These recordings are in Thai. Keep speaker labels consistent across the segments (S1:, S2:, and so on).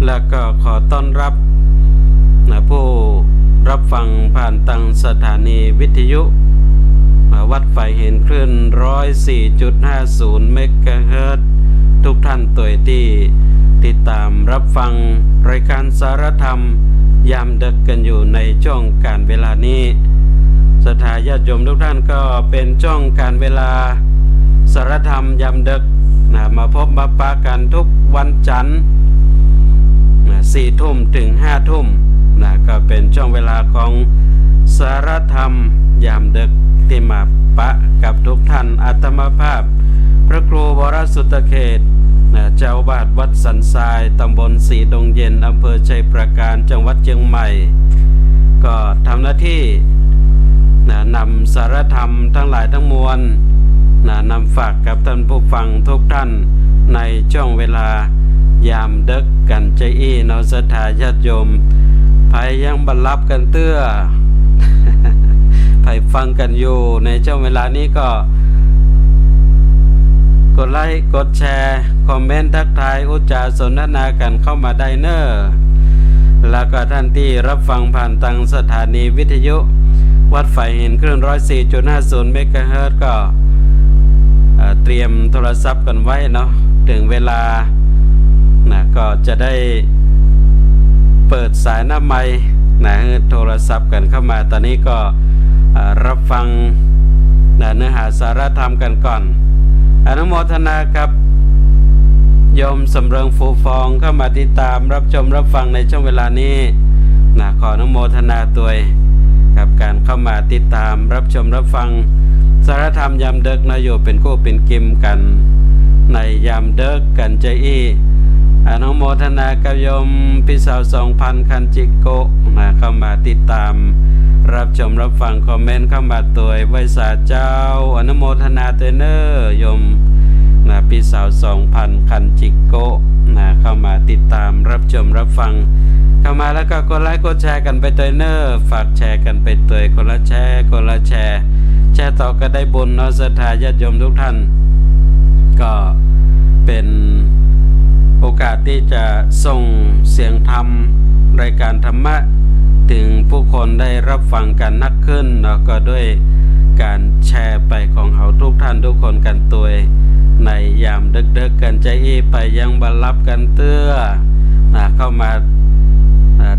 S1: แล้วก็ขอต้อนรับผู้รับฟังผ่านทางสถานีวิทยุวัดไฟเห็นคลื่น 104.50 เมกะเฮิรตซ์ทุกท่านตัวที่ติดตามรับฟังรายการสารธรรมยามดึกกันอยู่ในช่วงการเวลานี้ศรัทธาญาติโยมทุกท่านก็เป็นช่วงการเวลาสารธรรมยามดึกมาพบมาปะกันทุกวันจันทร์4 ทุ่มถึง 5 ทุ่มก็เป็นช่วงเวลาของสารธรรมยามดึกที่มาปะกับทุกท่านอาตมาภาพพระครูวรสุตตเขตเจ้าอาวาสวัดสันทรายตำบลสีดงเย็นอำเภอชัยปราการจังหวัดเชียงใหม่ก็ทำหน้าที่นำสารธรรมทั้งหลายทั้งมวลนำฝากกับท่านผู้ฟังทุกท่านในช่วงเวลายามดึกกันใจอี้นอศรัทธาญาติโยมภายยังบรรลับกันเตื้อ ภายฟังกันอยู่ในช่วงเวลานี้ก็กดไลค์กดแชร์คอมเมนต์ทักทายอุจจาสนทนากันเข้ามาได้เนอแล้วก็ท่านที่รับฟังผ่านทางสถานีวิทยุวัดไฟเห็นคลื่น 104.50 เมกะเฮิรตซ์ก็เตรียมโทรศัพท์กันไว้เนาะถึงเวลาก็จะได้เปิดสายหน้าไมค์โทรศัพท์กันเข้ามาตอนนี้ก็รับฟังเนื้อหาสาระธรรมกันก่อนอนุโมทนากับโยมสำเริงฟูฟองเข้ามาติดตามรับชมรับฟังในช่วงเวลานี้ขออนุโมทนาตัวกับการเข้ามาติดตามรับชมรับฟังสารธรรมยามดึกอยู่เป็นคู่เป็นกิมกันในยามดึกกันใจอี้อนุโมทนากับโยมพี่สาว 2,000 คันจิโกเข้ามาติดตามรับชมรับฟังคอมเมนต์เข้ามาตัวไว้สาเจ้าอนุโมทนาตัวเนอโยมพี่สาว 2,000 คันจิโกเข้ามาติดตามรับชมรับฟังเข้ามาแล้วก็กดไลค์กดแชร์กันไปตัวเนอฝากแชร์กันไปตัวคนละแชร์คนละแชร์แชร์ต่อก็ได้บุญเนาะศรัทธาญาติโยมทุกท่านก็เป็นโอกาสที่จะส่งเสียงธรรมรายการธรรมะถึงผู้คนได้รับฟังกันนักขึ้นแล้วก็ด้วยการแชร์ไปของเราทุกท่านทุกคนกันตัวในยามดึกๆกันใจอี้ไปยังบรรลับกันเตื้อเข้ามา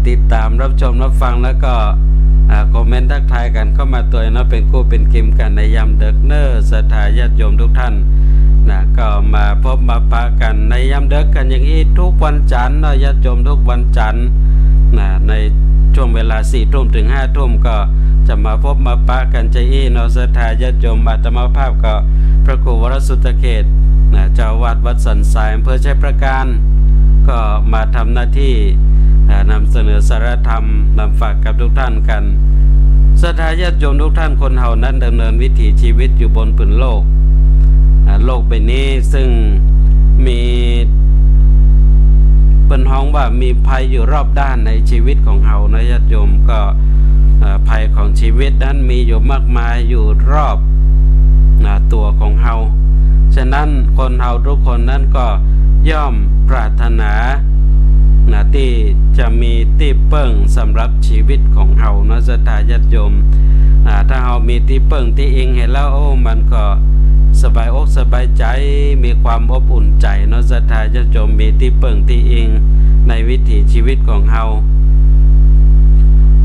S1: ติดตามรับชมรับฟังแล้วก็คอมเมนต์ทักทายกันเข้ามาตัวเนาะเป็นคู่เป็นกิมกันในยามดึกเนอศรัทธาญาติโยมทุกท่านก็มาพบมาปะกันในยามดึกกันอย่างนี้ทุกวันจันทร์เนาะญาติโยมทุกวันจันทร์ในช่วงเวลา 4 ทุ่มถึง 5 ทุ่มก็จะมาพบมาปะกันใจอี้เนาะศรัทธาญาติโยมอาตมาภาพก็พระครูวรสุตตเขตเจ้าอาวาสวัดสันทรายอำเภอชัยปราการก็มาทำหน้าที่นำเสนอสาระธรรมนำฝากกับทุกท่านกันศรัทธาญาติโยมทุกท่านคนเฮานั้นดำเนินวิถีชีวิตอยู่บนผืนโลกใบนี้ซึ่งมีเป็นห้องว่ามีภัยอยู่รอบด้านในชีวิตของเฮานะญาติโยมก็ภัยของชีวิตนั้นมีอยู่มากมายอยู่รอบตัวของเฮาฉะนั้นคนเฮาทุกคนนั้นก็ย่อมปรารถนาที่จะมีที่เปิ้งสำหรับชีวิตของเฮานะศรัทธาญาติโยมถ้าเฮามีที่เปิ้งที่อิงเห็นแล้วมันก็สบายอกสบายใจมีความอบอุ่นใจเนาะศรัทธาญาติโยมมีที่เปิ้งที่อิงในวิถีชีวิตของเฮา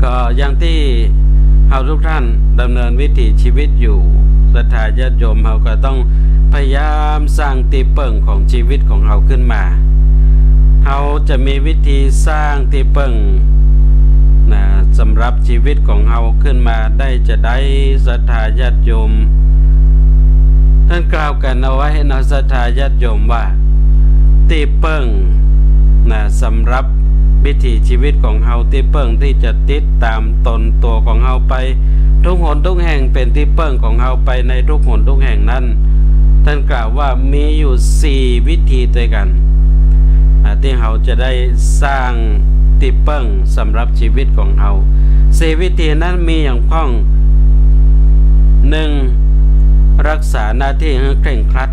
S1: ก็อย่างที่เฮาทุกท่านดำเนินวิถีชีวิตอยู่ศรัทธาญาติโยมเฮาก็ต้องพยายามสร้างที่เปิ้งของชีวิตของเฮาขึ้นมาเฮาจะมีวิธีสร้างที่เปิ้งสำหรับชีวิตของเฮาขึ้นมาได้จะได้ศรัทธาญาติโยมท่านกล่าวกันเอาไว้ให้ศรัทธาญาติโยมว่าที่เปิ้งสำหรับวิถีชีวิตของเฮาที่เปิ้งที่จะติดตามตนตัวของเฮาไปทุกหนทุกแห่งเป็นที่เปิ้งของเฮาไปในทุกหนทุกแห่งนั้นท่านกล่าวว่ามีอยู่4วิธีด้วยกันที่เฮาจะได้สร้างที่เปิ้งสำหรับชีวิตของเฮา4วิธีนั้นมีอย่างพ้อง 1. รักษาหน้าที่ให้เคร่งครัด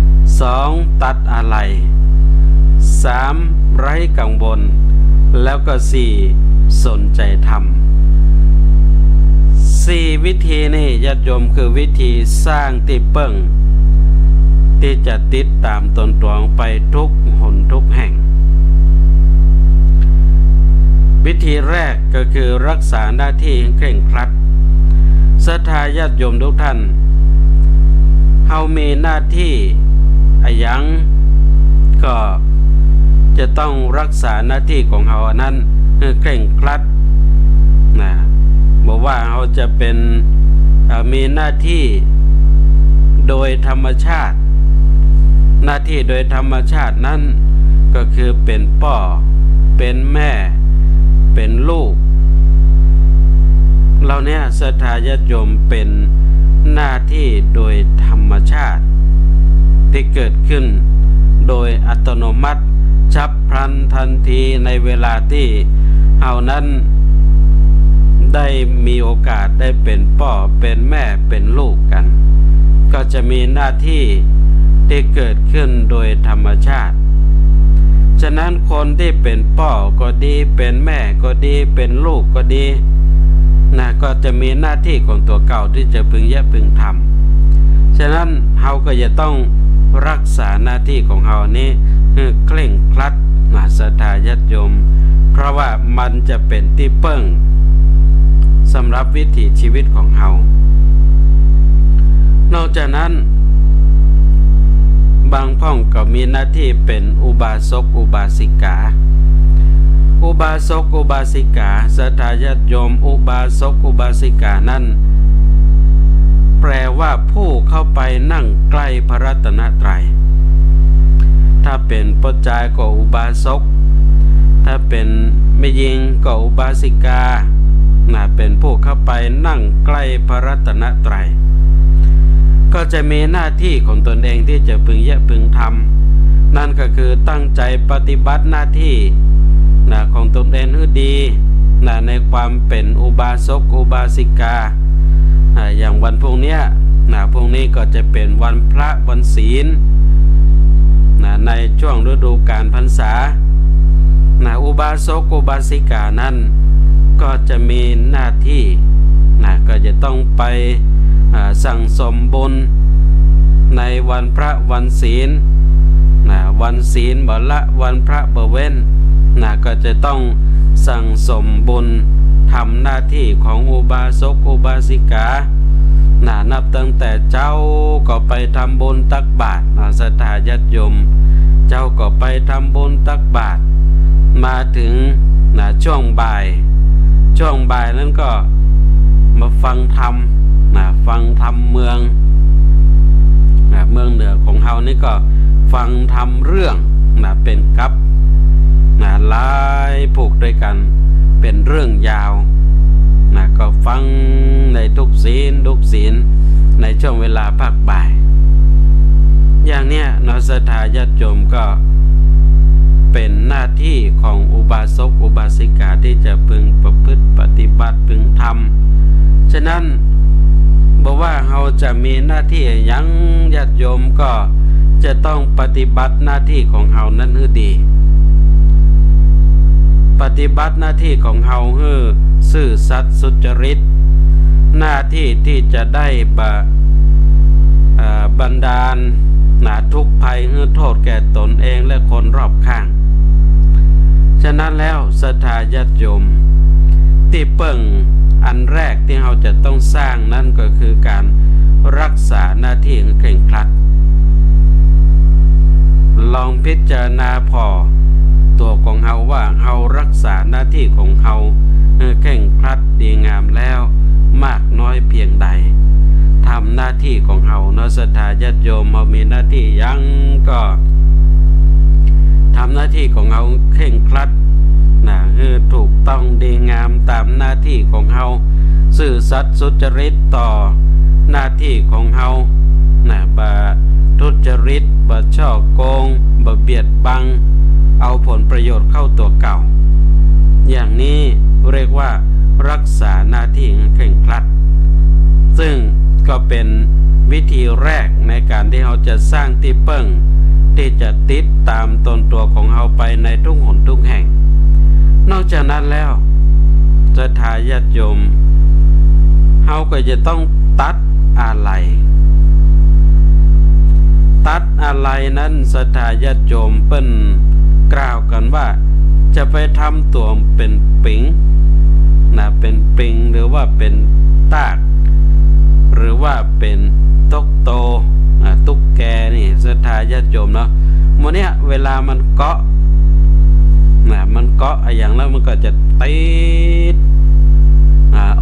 S1: 2. ตัดอะไร 3ไร้กังวลแล้วก็4สนใจธรรม4วิธีนี้ญาติโยมคือวิธีสร้างที่เปิ้งที่จะติดตามตนตัวไปทุกหนทุกแห่งวิธีแรกก็คือรักษาหน้าที่ให้เคร่งครัดศรัทธาญาติโยมทุกท่านเฮามีหน้าที่ยังก็จะต้องรักษาหน้าที่ของเฮาอันนั้นให้เคร่งครัดนะบอกว่าเฮาจะเป็นมีหน้าที่โดยธรรมชาติหน้าที่โดยธรรมชาตินั้นก็คือเป็นพ่อเป็นแม่เป็นลูกเราเนี่ยศรัทธาญาติโยมเป็นหน้าที่โดยธรรมชาติที่เกิดขึ้นโดยอัตโนมัติฉับพลันทันทีในเวลาที่เฮานั้นได้มีโอกาสได้เป็นพ่อเป็นแม่เป็นลูกกันก็จะมีหน้าที่ที่เกิดขึ้นโดยธรรมชาติฉะนั้นคนที่เป็นพ่อก็ดีเป็นแม่ก็ดีเป็นลูกก็ดีนะก็จะมีหน้าที่ของตัวเก่าที่จะพึงพึงทำฉะนั้นเฮาก็จะต้องรักษาหน้าที่ของเฮานี้ให้เคร่งครัดนะศรัทธาญาติโยมเพราะว่ามันจะเป็นที่เปิ้งสำหรับวิถีชีวิตของเฮานอกจากนั้นบางพ่องก็มีหน้าที่เป็นอุบาสกอุบาสิกาอุบาสกอุบาสิกาศรัทธาญาติโยมอุบาสกอุบาสิกานั้นแปลว่าผู้เข้าไปนั่งใกล้พระรัตนตรัยถ้าเป็นปัจจัยก็อุบาสกถ้าเป็นแม่หญิงก็อุบาสิกาเป็นผู้เข้าไปนั่งใกล้พระรัตนตรัยก็จะมีหน้าที่ของตนเองที่จะพึงพึงทำนั่นก็คือตั้งใจปฏิบัติหน้าที่ของตนเองให้ดีในความเป็นอุบาสกอุบาสิกาอย่างวันพรุ่งนี้พรุ่งนี้ก็จะเป็นวันพระวันศีลในช่วงฤดูกาลพรรษาอุบาสกอุบาสิกานั้นก็จะมีหน้าที่ก็จะต้องไปสั่งสมบุญในวันพระวันศีลวันศีลบ่ละวันพระบ่เว้นก็จะต้องสั่งสมบุญทำหน้าที่ของอุบาสกอุบาสิกานับตั้งแต่เจ้าก็ไปทำบุญตักบาตรศรัทธาญาติโยมเจ้าก็ไปทำบุญตักบาตรมาถึงช่วงบ่ายนั้นก็มาฟังธรรมฟังธรรมเมืองเหนือของเฮานี่ก็ฟังธรรมเรื่องเป็นกัปหลายผูกด้วยกันเป็นเรื่องยาวก็ฟังในทุกศีลในช่วงเวลาภาคบ่ายอย่างเนี้ยศรัทธาญาติโยมก็เป็นหน้าที่ของอุบาสกอุบาสิกาที่จะพึงประพฤติปฏิบัติพึงทำฉะนั้นบอกว่าเราจะมีหน้าที่ยังญาติโยมก็จะต้องปฏิบัติหน้าที่ของเรานั้นให้ดีปฏิบัติหน้าที่ของเราให้ซื่อสัตย์สุจริตหน้าที่ที่จะได้บันดาลทุกข์ภัยให้โทษแก่ตนเองและคนรอบข้างฉะนั้นแล้วศรัทธาญาติโยมที่เปิ้งอันแรกที่เราจะต้องสร้างนั่นก็คือการรักษาหน้าที่ให้เคร่งครัดลองพิจารณาพอตัวของเราว่าเรารักษาหน้าที่ของเราให้เคร่งครัดดีงามแล้วมากน้อยเพียงใดทำหน้าที่ของเราศรัทธาญาติโยมเรามีหน้าที่ยังก็ทำหน้าที่ของเราเคร่งครัดคือถูกต้องดีงามตามหน้าที่ของเราซื่อสัตย์สุจริตต่อหน้าที่ของเราบ่ทุจริตบ่ช่อโกงบ่เบียดบังเอาผลประโยชน์เข้าตัวเก่าอย่างนี้เรียกว่ารักษาหน้าที่เคร่งครัดซึ่งก็เป็นวิธีแรกในการที่เราจะสร้างที่เปิ้ง ที่จะติดตามตนตัวของเฮาไปในทุกหนทุกแห่งนอกจากนั้นแล้วศรัทธาญาติโยมเฮาก็จะต้องตัดอะไรนั้นศรัทธาญาติโยมเปิ้นกล่าวกันว่าจะไปทำตัวเป็นปิงเป็นปิงหรือว่าเป็นตากหรือว่าเป็นตกโตตุ๊กแกนี่ศรัทธาญาติโยมเนาะมื้อเนี้ยเวลามันเกาะมันเกาะอย่างแล้วมันก็จะติด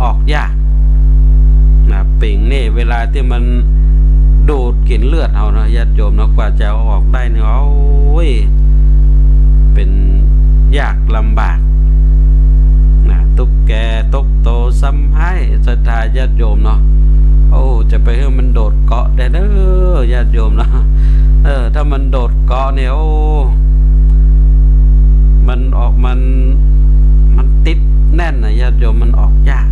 S1: ออกยากปิงนี่เวลาที่มันดูดกินเลือดเอาเนาะญาติโยมเนาะกว่าจะเอาออกได้เนี่ยโอ้ยเป็นยากลำบากตุ๊กแกตกโตซ้ำให้ศรัทธาญาติโยมเนาะโอ้จะไปให้มันโดดเกาะได้เด้อญาติโยมเนาะถ้ามันโดดเกาะเนี่ยโอ้มันออกมันติดแน่นนะญาติโยมมันออกยาก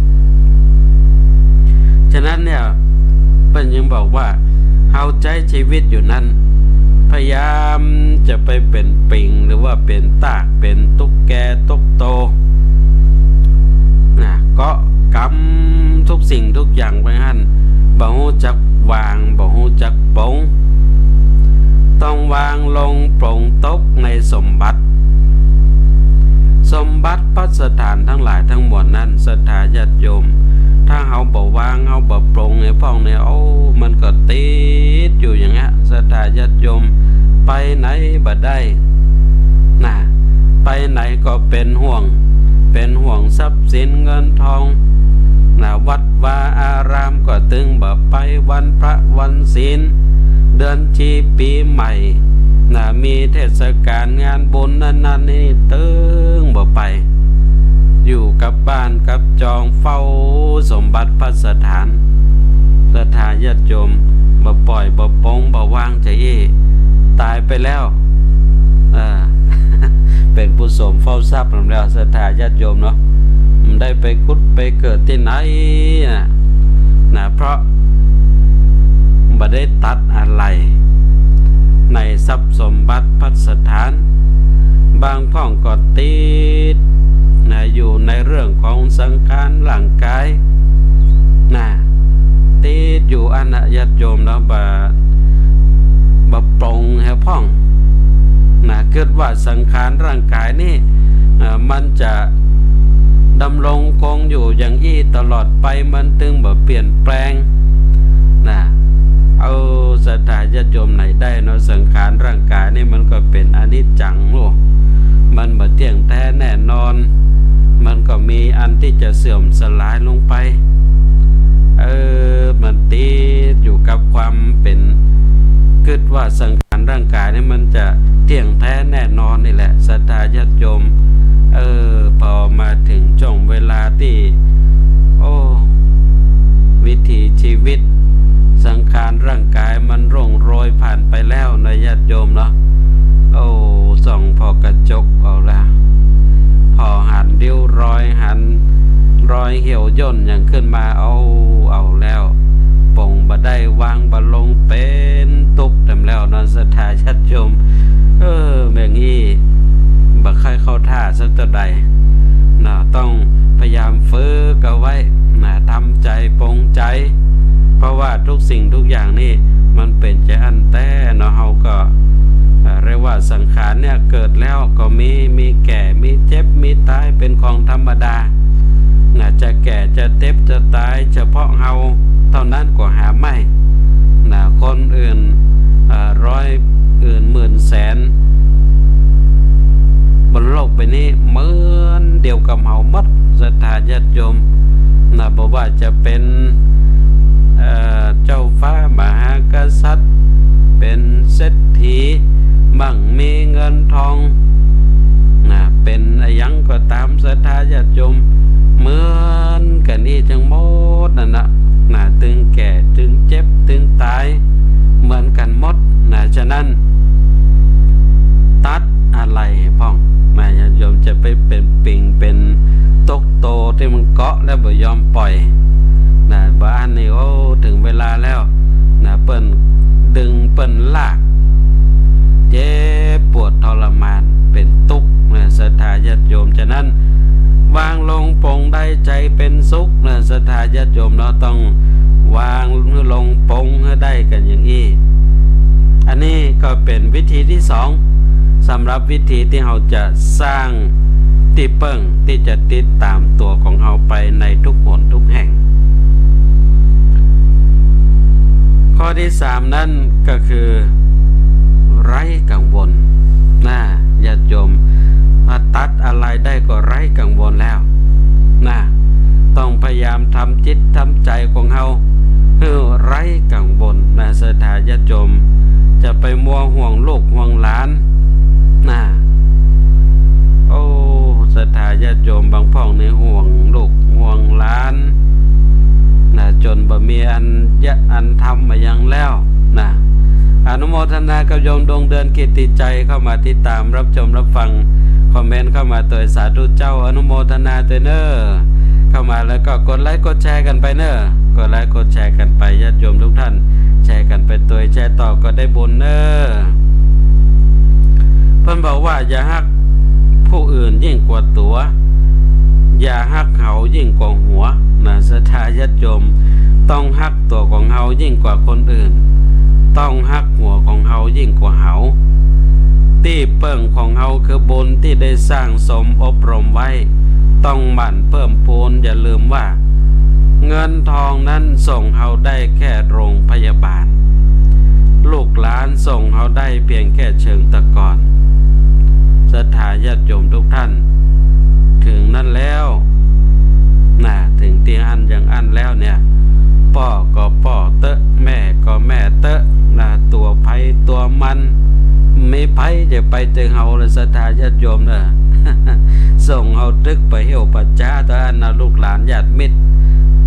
S1: ฉะนั้นเนี่ยเพิ่นยังบอกว่าเฮาใจชีวิตอยู่นั้นพยายามจะไปเป็นปิงหรือว่าเป็นตากเป็นตุ๊กแกตกโตเกาะกำทุกสิ่งทุกอย่างไปหั่นบ่ฮู้จักวางบ่ฮู้จักปลงต้องวางลงปลงตกในสมบัติภัสถานทั้งหลายทั้งมวลนั้นศรัทธาญาติโยมถ้าเฮาบ่วางเฮาบ่ปลงในพ้องเนี่ยมันก็ติดอยู่อย่างเงี้ยศรัทธาญาติโยมไปไหนบ่ได้ไปไหนก็เป็นห่วงทรัพย์สินเงินทองวัดวาอารามก็ตึงบ่ไปวันพระวันศีลเดือนชีปีใหม่มีเทศกาลงานบุญนั้นนี่ตึงบ่ไปอยู่กับบ้านกับจองเฝ้าสมบัติภัสถานศรัทธาญาติโยมบ่ปล่อยบ่ปงบ่วางใจตายไปแล้วเป็นผู้สมเฝ้าทรัพย์แล้วศรัทธาญาติโยมเนาะมันได้ไปกุดไปเกิดที่ไหนเพราะบ่ได้ตัดอะไรในทรัพย์สมบัติภัสถานบางพ่องก็ติดอยู่ในเรื่องของสังขารร่างกายติดอยู่อันญาติโยมแล้วบ่ปรงให้พ่องเกิดว่าสังขารร่างกายนี่มันจะดำรงคงอยู่อย่างอี้ตลอดไปมันตึงบ่เปลี่ยนแปลงเอาศรัทธาญาติโยมไหนได้เนาะสังขารร่างกายนี่มันก็เป็นอนิจจังลูกมันบ่เที่ยงแท้แน่นอนมันก็มีอันที่จะเสื่อมสลายลงไปมันติดอยู่กับความเป็นคิดว่าสังขารร่างกายนี่มันจะเที่ยงแท้แน่นอนนี่แหละศรัทธาญาติโยมพอมาถึงช่วงเวลาที่วิถีชีวิตสังขารร่างกายมันร่วงโรยผ่านไปแล้วนะญาติโยมเนาะส่องพอกระจกเอาแล้วพอหันริ้วรอยเหี่ยวย่นอย่างขึ้นมาเอาแล้วปงบ่ได้วางบ่ลงเป็นตุกเต็มแล้วนอนศรัทธาญาติโยมแม่งอี้บ่ค่อยเข้าท่าสักเท่าใดต้องพยายามฝึกเอาไว้ทำใจปรงใจเพราะว่าทุกสิ่งทุกอย่างนี่มันเป็นใจอันแต่เฮาก็เรียกว่าสังขารเนี่ยเกิดแล้วก็มีแก่มีเจ็บมีตายเป็นของธรรมดาจะแก่จะเจ็บจะตายเฉพาะเฮาเท่านั้นก็หาไม่คนอื่นร้อยอื่นหมื่นแสนบนโลกใบนี้เหมือนเดียวกับเฮาหมดศรัทธาญาติโยมบอกว่าจะเป็นเจ้าฟ้ามหากษัตริย์เป็นเศรษฐีมั่งมีเงินทองเป็นอะไรยังก็ตามศรัทธาญาติโยมเหมือนกันนี่จังหมดตึงแก่ตึงเจ็บตึงตายเหมือนกันหมดฉะนั้นตัดอะไรพ่องญาติโยมจะไปเป็นปิงเป็นตกโตที่มันเกาะแล้วบ่ยอมปล่อยบ้านนี่ถึงเวลาแล้วเปิ้นดึงเปิ้นลาก เจ จ็บปวดทรมานเป็นทุกข์นะศรัทธาญาติโยมฉะนั้นวางลงปลงได้ใจเป็นสุขนะศรัทธาญาติโยมเราต้องวางลงปลงให้ได้กันอย่างนี้อันนี้ก็เป็นวิธีที่สองสำหรับวิธีที่เราจะสร้างที่เปิ้งที่จะติดตามตัวของเราไปในทุกหนทุกแห่งข้อที่สามนั่นก็คือไร้กังวลนะญาติโยมมาตัดอะไรได้ก็ไร้กังวลแล้วนะต้องพยายามทำจิตทำใจของเราให้ไร้กังวลนะศรัทธาญาติโยมจะไปมัวห่วงลูกห่วงหลานนะโอ้ศรัทธาญาติโยมบางพ่องในห่วงลูกห่วงหลานนะจนบ่มีอันทำมายังแล้วนะอนุโมทนากับโยมดวงเดือนกิตติใจเข้ามาติดตามรับชมรับฟังคอมเมนต์เข้ามาตัวสาธุเจ้าอนุโมทนาตัวเนอเข้ามาแล้วก็กดไลค์กดแชร์กันไปเนอกดไลค์กดแชร์กันไปญาติโยมทุกท่านแชร์กันไปตัวแชร์ต่อก็ได้บุญเนอเพิ่นบอกว่าอย่าฮักผู้อื่นยิ่งกว่าตัวอย่าฮักเขายิ่งกว่าหัวนะศรัทธาญาติโยมต้องฮักตัวของเฮายิ่งกว่าคนอื่นต้องฮักหัวของเฮายิ่งกว่าเฮาที่เปิ้งของเฮาคือบุญที่ได้สร้างสมอบรมไว้ต้องหมั่นเพิ่มพูนอย่าลืมว่าเงินทองนั้นส่งเฮาได้แค่โรงพยาบาลลูกหลานส่งเฮาได้เพียงแค่เชิงตะกอนศรัทธาญาติโยมทุกท่านถึงนั้นแล้วถึงเตียงอันอย่างอันแล้วเนี่ยพ่อก็พ่อเตอะแม่ก็แม่เตอะตัวไผตัวมันไม่ไผจะไปถึงเฮาเลยศรัทธาญาติโยมเด้อ ส่งเฮาตึกไปเหี่ยวปัจจาตอนนั้นลูกหลานญาติมิตร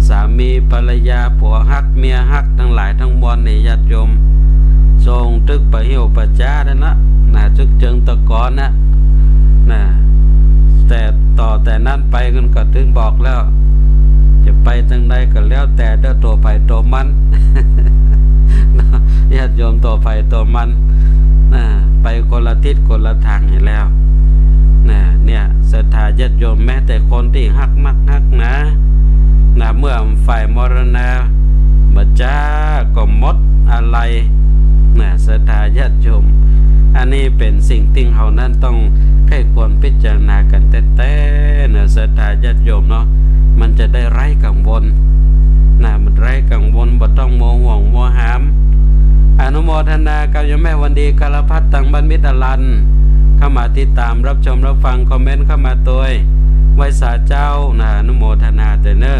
S1: สามีภรรยาผัวฮักเมียฮักทั้งหลายทั้งมวลนี่ญาติโยมส่งตึกไปเหี่ยวปัจจานั่นนะจึกเจิงตะกอนนะแต่ต่อแต่นั้นไปกันก็ถึงบอกแล้วจะไปทางใดก็แล้วแต่เด้อตัวไปตัวมัน ญาติโยมตัวไปตัวมันไปคนละทิศคนละทางอยู่แล้วเนี่ยศรัทธาญาติโยมแม้แต่คนที่ฮักมักฮักนะเมื่อฝ่ายมรณะบัจจาก็หมดอะไรศรัทธาญาติโยมอันนี้เป็นสิ่งที่เฮานั้นต้องให้ควรพิจารณากันแต่ศรัทธาญาติโยมเนาะมันจะได้ไร้กังวลมันไร้กังวลบ่ต้องโมห่วงโมหามอนุโมทนากับโยมแม่วันดีกาลพัฒน์ตังบันมิตรอลันเข้ามาติดตามรับชมรับฟังคอมเมนต์เข้ามาตัวไว้สาเจ้าอนุโมทนาเตเนอ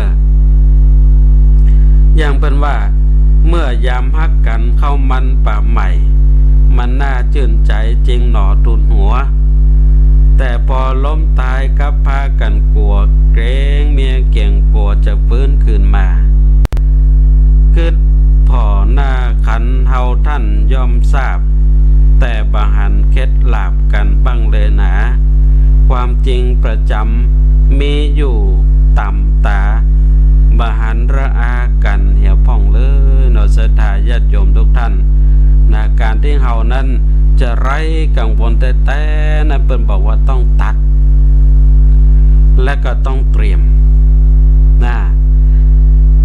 S1: อย่างเป็นว่าเมื่อยามฮักกันเข้ามันป่าใหม่มันน่าชื่นใจจริงหนอทุนหัวแต่พอล้มตายกับพากันกลัวเกรงเมียเก่งปวดจะฟื้นคืนมาคืดพ่อหน้าขันเฮาท่านย่อมทราบแต่บาหันเคล็ดลาบกันบ้างเลยนะความจริงประจำมีอยู่ต่ำตาบาหันระอากันเหี่ยวพ่องเลยเนาะศรัทธาญาติโยมทุกท่านการที่เฮานั้นจะไร้กังวลแต่นั้นเป็นบอกว่าต้องตัดและก็ต้องเตรียม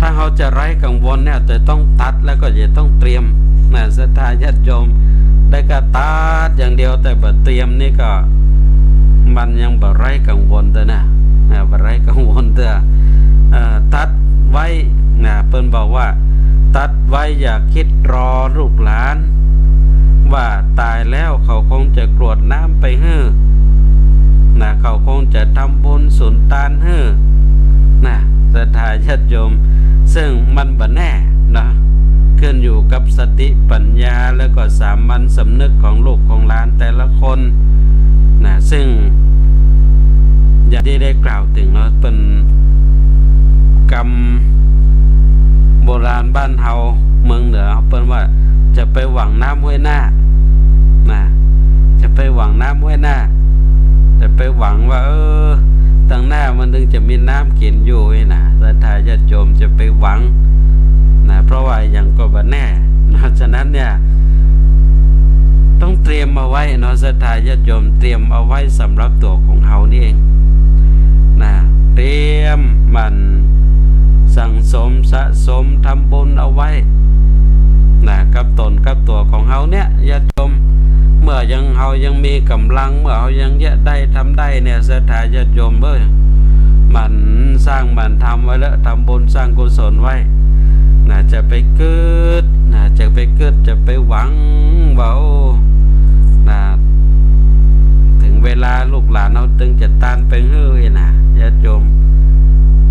S1: ถ้าเฮาจะไร้กังวลเนี่ยจะต้องตัดแล้วก็จะต้องเตรียมศรัทธาญาติโยมได้ก็ตัดอย่างเดียวแต่บ่เตรียมนี่ก็มันยังบ่ไร้กังวลเด้อบ่ไร้กังวลเด้อตัดไว้เพิ่นบอกว่าตัดไว้อย่าคิดรอลูกหลานว่าตายแล้วเขาคงจะกรวดน้ำไปฮื้อเขาคงจะทำบุญสุนทานฮื้อศรัทธาญาติโยมซึ่งมันบ่แน่ขึ้นอยู่กับสติปัญญาแล้วก็สามัญสำนึกของลูกของหลานแต่ละคนซึ่งอย่างที่ได้กล่าวถึงเป็นกรรมโบราณบ้านเฮาเมืองเหนือเปิ้นว่าจะไปหวังน้ำห้วยหน้าจะไปหวังน้ำห้วยหน้าจะไปหวังว่าตั้งหน้ามันถึงจะมีน้ำกินอยู่ศรัทธาญาติโยมจะไปหวังเพราะว่าอย่างก็บ่แน่ฉะนั้นเนี่ย ต้องเตรียมเอาไว้เนาะศรัทธาญาติโยมเตรียมเอาไว้สำหรับตัวของเฮานี่เองนะเตรียมมันสั่งสมสะสมทำบุญเอาไว้นะกับตนกับตัวของเฮาเนี่ยญาติโยมเมื่อเฮายังมีกำลังเมื่อเฮายังได้ทำได้เนี่ยศรัทธาญาติโยมมันสร้างมันทำไว้แล้วทำบุญสร้างกุศลไว้น่าจะไปเกิดจะไปหวังว่าถึงเวลาลูกหลานเราตึงจะตานไปเฮ้ยนะญาติโยม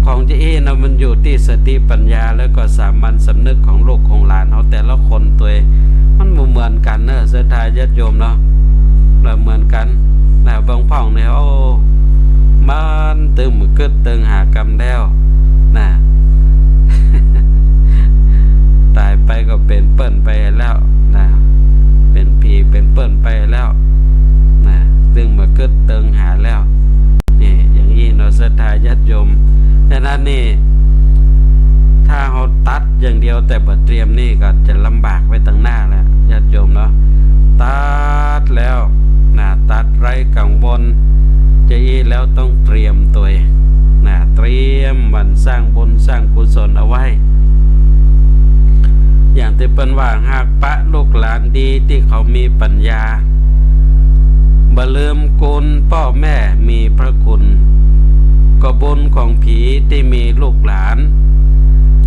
S1: ของจะนะมันอยู่ที่สติปัญญาแล้วก็สามัญสำนึกของลูกของหลานเขาแต่ละคนตัวมันเหมือนกันเนอะศรัทธาญาติโยมเนาะเราเหมือนกันนะบางพ่องเนี่ยมันตึงมือเกิดตึงหากรรมแล้วนะตายไปก็เป็นเปิ้นไปแล้วนะเป็นผีเป็นเปิ้นไปแล้วนะตึงมือเกิดตึงหาแล้วนี่อย่างนี้เนาะศรัทธาญาติโยมดังนั้นนี่ถ้าเขาตัดอย่างเดียวแต่บ่เตรียมนี่ก็จะลำบากไว้ตั้งหน้าแล้วญาติโยมเนาะตัดแล้วนะตัดไร้กังวลจะแล้วต้องเตรียมตัวนะเตรียมมันสร้างบุญสร้างกุศลเอาไว้อย่างที่เปิ้นว่าหากปะลูกหลานดีที่เขามีปัญญาบ่ลืมคุณพ่อแม่มีพระคุณก็บุญของผีที่มีลูกหลาน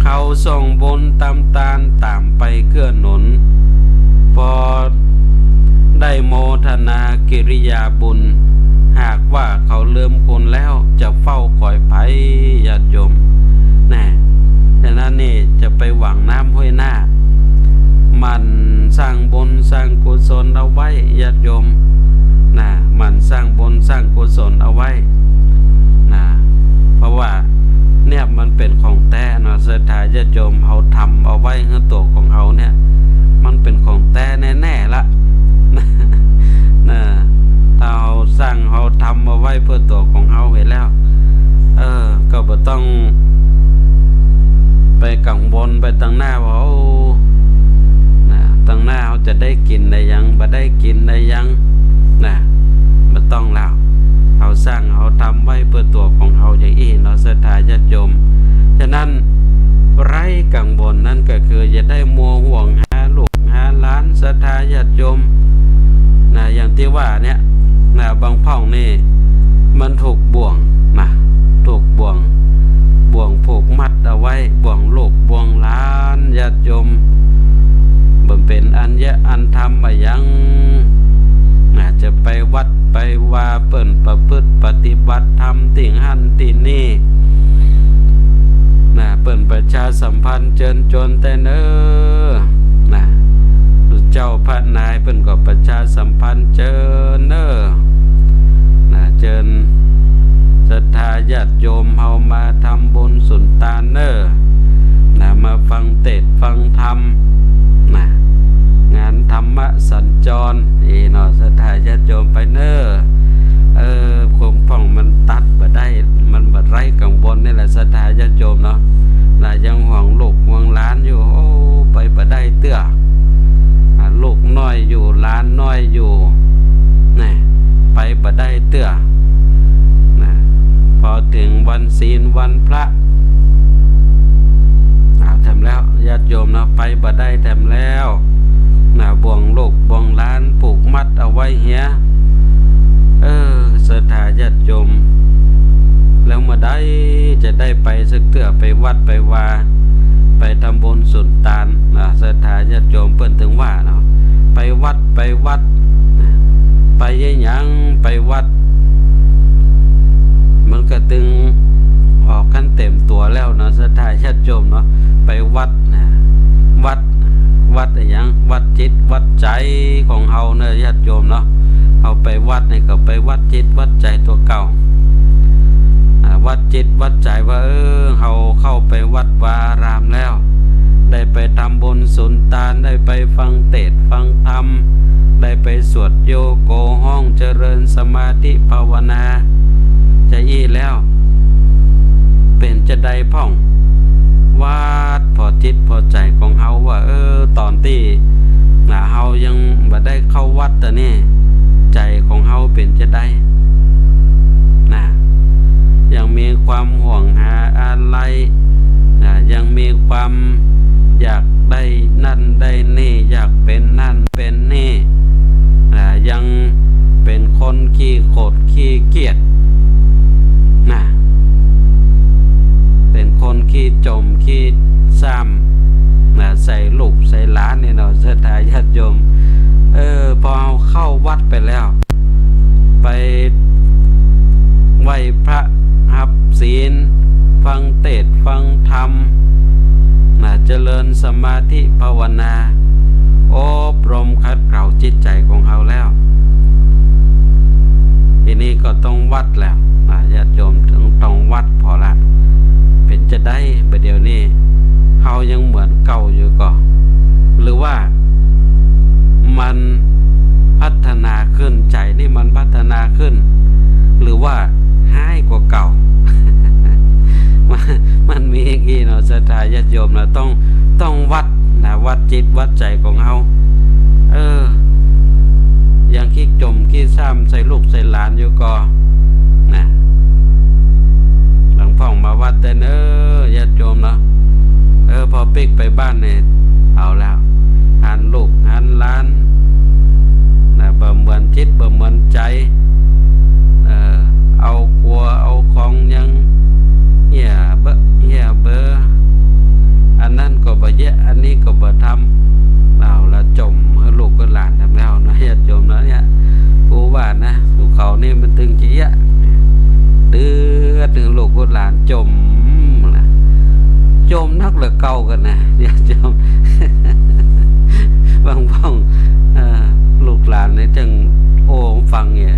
S1: เขาส่งบุญตามไปเกื้อหนุนพอได้โมทนากิริยาบุญหากว่าเขาลืมคุณแล้วจะเฝ้าคอยไผญาติโยมนะฉะนั้นนี่จะไปหวังน้ำห้วยหน้ามันสร้างบุญสร้างกุศลเอาไว้ญาติโยมนะมันสร้างบุญสร้างกุศลเอาไว้นะเพราะว่าเนี่ยมันเป็นของแท้เนาะศรัทธาญาติโยมเขาทำเอาไว้ให้ตัวของเขาเนี่ยมันเป็นของแท้แน่ๆละนะถ้าเราสร้างเราทำเอาไว้เพื่อตัวของเราเห็นแล้วก็บ่ต้องไปกังวลไปตั้งหน้าว่าตั้งหน้าเขาจะได้กินได้ยังบ่ได้กินได้ยังนะบ่ต้องแล้วเขาสร้างเขาทำไว้เพื่อตัวของเขาอย่างนี้เนาะศรัทธาญาติโยมฉะนั้นไร้กังวลนั่นก็คือจะได้มัวห่วงหาลูกหาหลานศรัทธาญาติโยมนะอย่างที่ว่าเนี่ยนะบางพ่องนี่มันถูกบ่วงนะถูกบ่วงผูกมัดเอาไว้บ่วงลูกบ่วงหลานญาติโยมบ่เป็นอันทำมายังจะไปวัดไปว่าเปิ่นประพฤติปฏิบัติธรรมติ่งหันตินี่นะเปิ่นประชาสัมพันธ์เจิญจนแต่เนนะเจ้าพระนายเปิ่นก็ประชาสัมพันธ์เจิญนะเจิญศรัทธาญาติโยมเฮามาทำบุญสุนทานนะมาฟังเทศน์ฟังธรรมนะงานธรรมะสัญจรเนาะศรัทธาญาติโยมไปคงพ่องมันตัดบ่ได้มันบ่ไร้กังวลนี่แหละศรัทธาญาติโยมเนาะน่ะยังห่วงลูกห่วงหลานอยู่ไปบ่ได้เตื้อลูกน้อยอยู่หลานน้อยอยู่นี่ไปบ่ได้เตื้อนะพอถึงวันศีลวันพระทำแล้วญาติโยมเนาะไปบ่ได้ทำแล้วบ่วงลูกบ่วงหลานผูกมัดเอาไว้เหี้ยศรัทธาญาติโยมแล้วเมื่อใดจะได้ไปสักเตื้อไปวัดไปวาไปทำบุญสุนทานศรัทธาญาติโยมเปิ้นถึงว่าเนาะไปวัดไปยังไปวัดมันก็ตึงออกขั้นเต็มตัวแล้วเนาะศรัทธาญาติโยมเนาะไปวัดอะไรอย่างวัดจิตวัดใจของเฮาเนอะญาติโยมเนาะเอาไปวัดนี่ก็ไปวัดจิตวัดใจตัวเก่าวัดจิตวัดใจว่าเฮาเข้าไปวัดวาอารามแล้วได้ไปทำบุญสุนทานได้ไปฟังเทศน์ฟังธรรมได้ไปสวดโยโกห้องเจริญสมาธิภาวนาจะแล้วเป็นจะได้พ่องวาดพอจิตพอใจของเฮาว่าตอนที่ เฮายังบ่ได้เข้าวัดแต่นี่ใจของเฮาเป็นจะได้นะยังมีความห่วงหาอะไรนะยังมีความอยากได้นั่นได้นี่อยากเป็นนั่นเป็นนี่นะยังเป็นคนขี้โกรธขี้เกียจนะเป็นคนขี้จมขี้ซ้ำนะใส่ลูกใส่หลานนี่เนาะศรัทธาญาติโยมพอเข้าวัดไปแล้วไปไหว้พระหับศีลฟังเทศน์ฟังธรรมนะเจริญสมาธิภาวนาอบรมขัดเกลาจิตใจของเฮาแล้วทีนี้ก็ต้องวัดแล้วญาติโยมต้องวัดพอละเป็นจะได้ประเดี๋ยวนี้เฮายังเหมือนเก่าอยู่ก็หรือว่ามันพัฒนาขึ้นใจนี่มันพัฒนาขึ้นหรือว่าหายกว่าเก่า มันมีอย่างนี้เนาะศรัทธาญาติโยมเราต้องวัดนะวัดจิตวัดใจของเฮายังขี้จมขี้ซ้ำใส่ลูกใส่หลานอยู่ก็นะหลวงพ่อมาวัดแต่ญาติโยมเนาะพอปิ๊กไปบ้านเนี่ยเอาแล้วหันลูกหันหลานนะบ่เหมือนจิตบ่เหมือนใจเอาครัวเอาของยังเหี้ยเบออันนั้นก็บ่แยะอันนี้ก็บ่ทำเอาละจมให้ลูกกับหลานทำแล้วนะญาติโยมนะเนี่ยกูว่านะภูเขานี่มันตึงจี้อะดื้อถึงลูกกับหลานจมนะจมนักเหลือเก่ากันนะญาติโยม บางลูกหลานนี่จังโอ้ฟังเนี่ย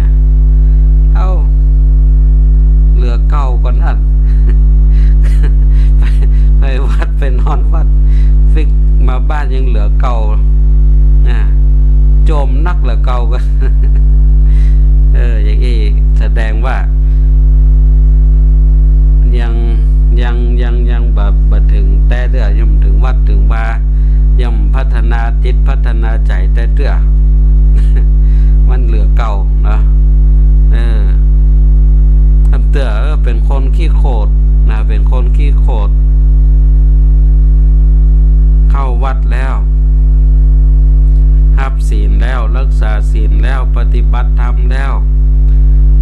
S1: เหลือเก่าก่อนนั่น ไปวัดไปนอนวัดฟิกมาบ้านยังเหลือเก่าโจมนักเหลือเก่ากัน อย่างนี้แสดงว่ายังแบบถึงแต่เดือยังถึงวัดถึงว่ายังพัฒนาจิตพัฒนาใจแต่เดือ มันเหลือเก่าเนาะทำเตือเป็นคนขี้โคตรนะเป็นคนขี้โคตรเข้าวัดแล้วรับศีลแล้วรักษาศีลแล้วปฏิบัติธรรมแล้ว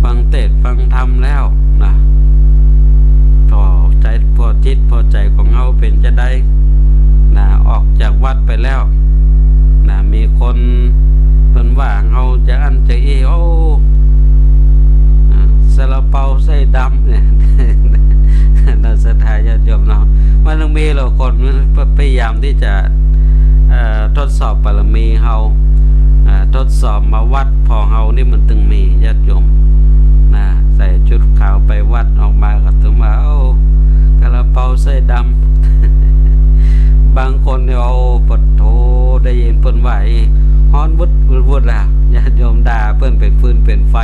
S1: ฟังเทศน์ฟังธรรมแล้วนะพอใจพอจิตพอใจของเฮาเป็นจะได้นะออกจากวัดไปแล้วนะมีคนเพิ่นว่าเฮาจะอันจะซาลาเปาไส้ดำเนี่ย น่าศรัทธาญาติโยมเนาะมันต้องมีหลายคนพยายามที่จะทดสอบบารมีเฮาทดสอบมาวัดพอเฮานี่มันตึงมีญาติโยมนะใส่ชุดขาวไปวัดออกมาก็ถึงว่าซาลาเปาไส้ดำ บางคนเนี่ยปดโถได้ยินเพิ่นว่าฮ้อนวุดล่ะญาติโยมด่าเพิ่นเป็นฟืนเป็นไฟ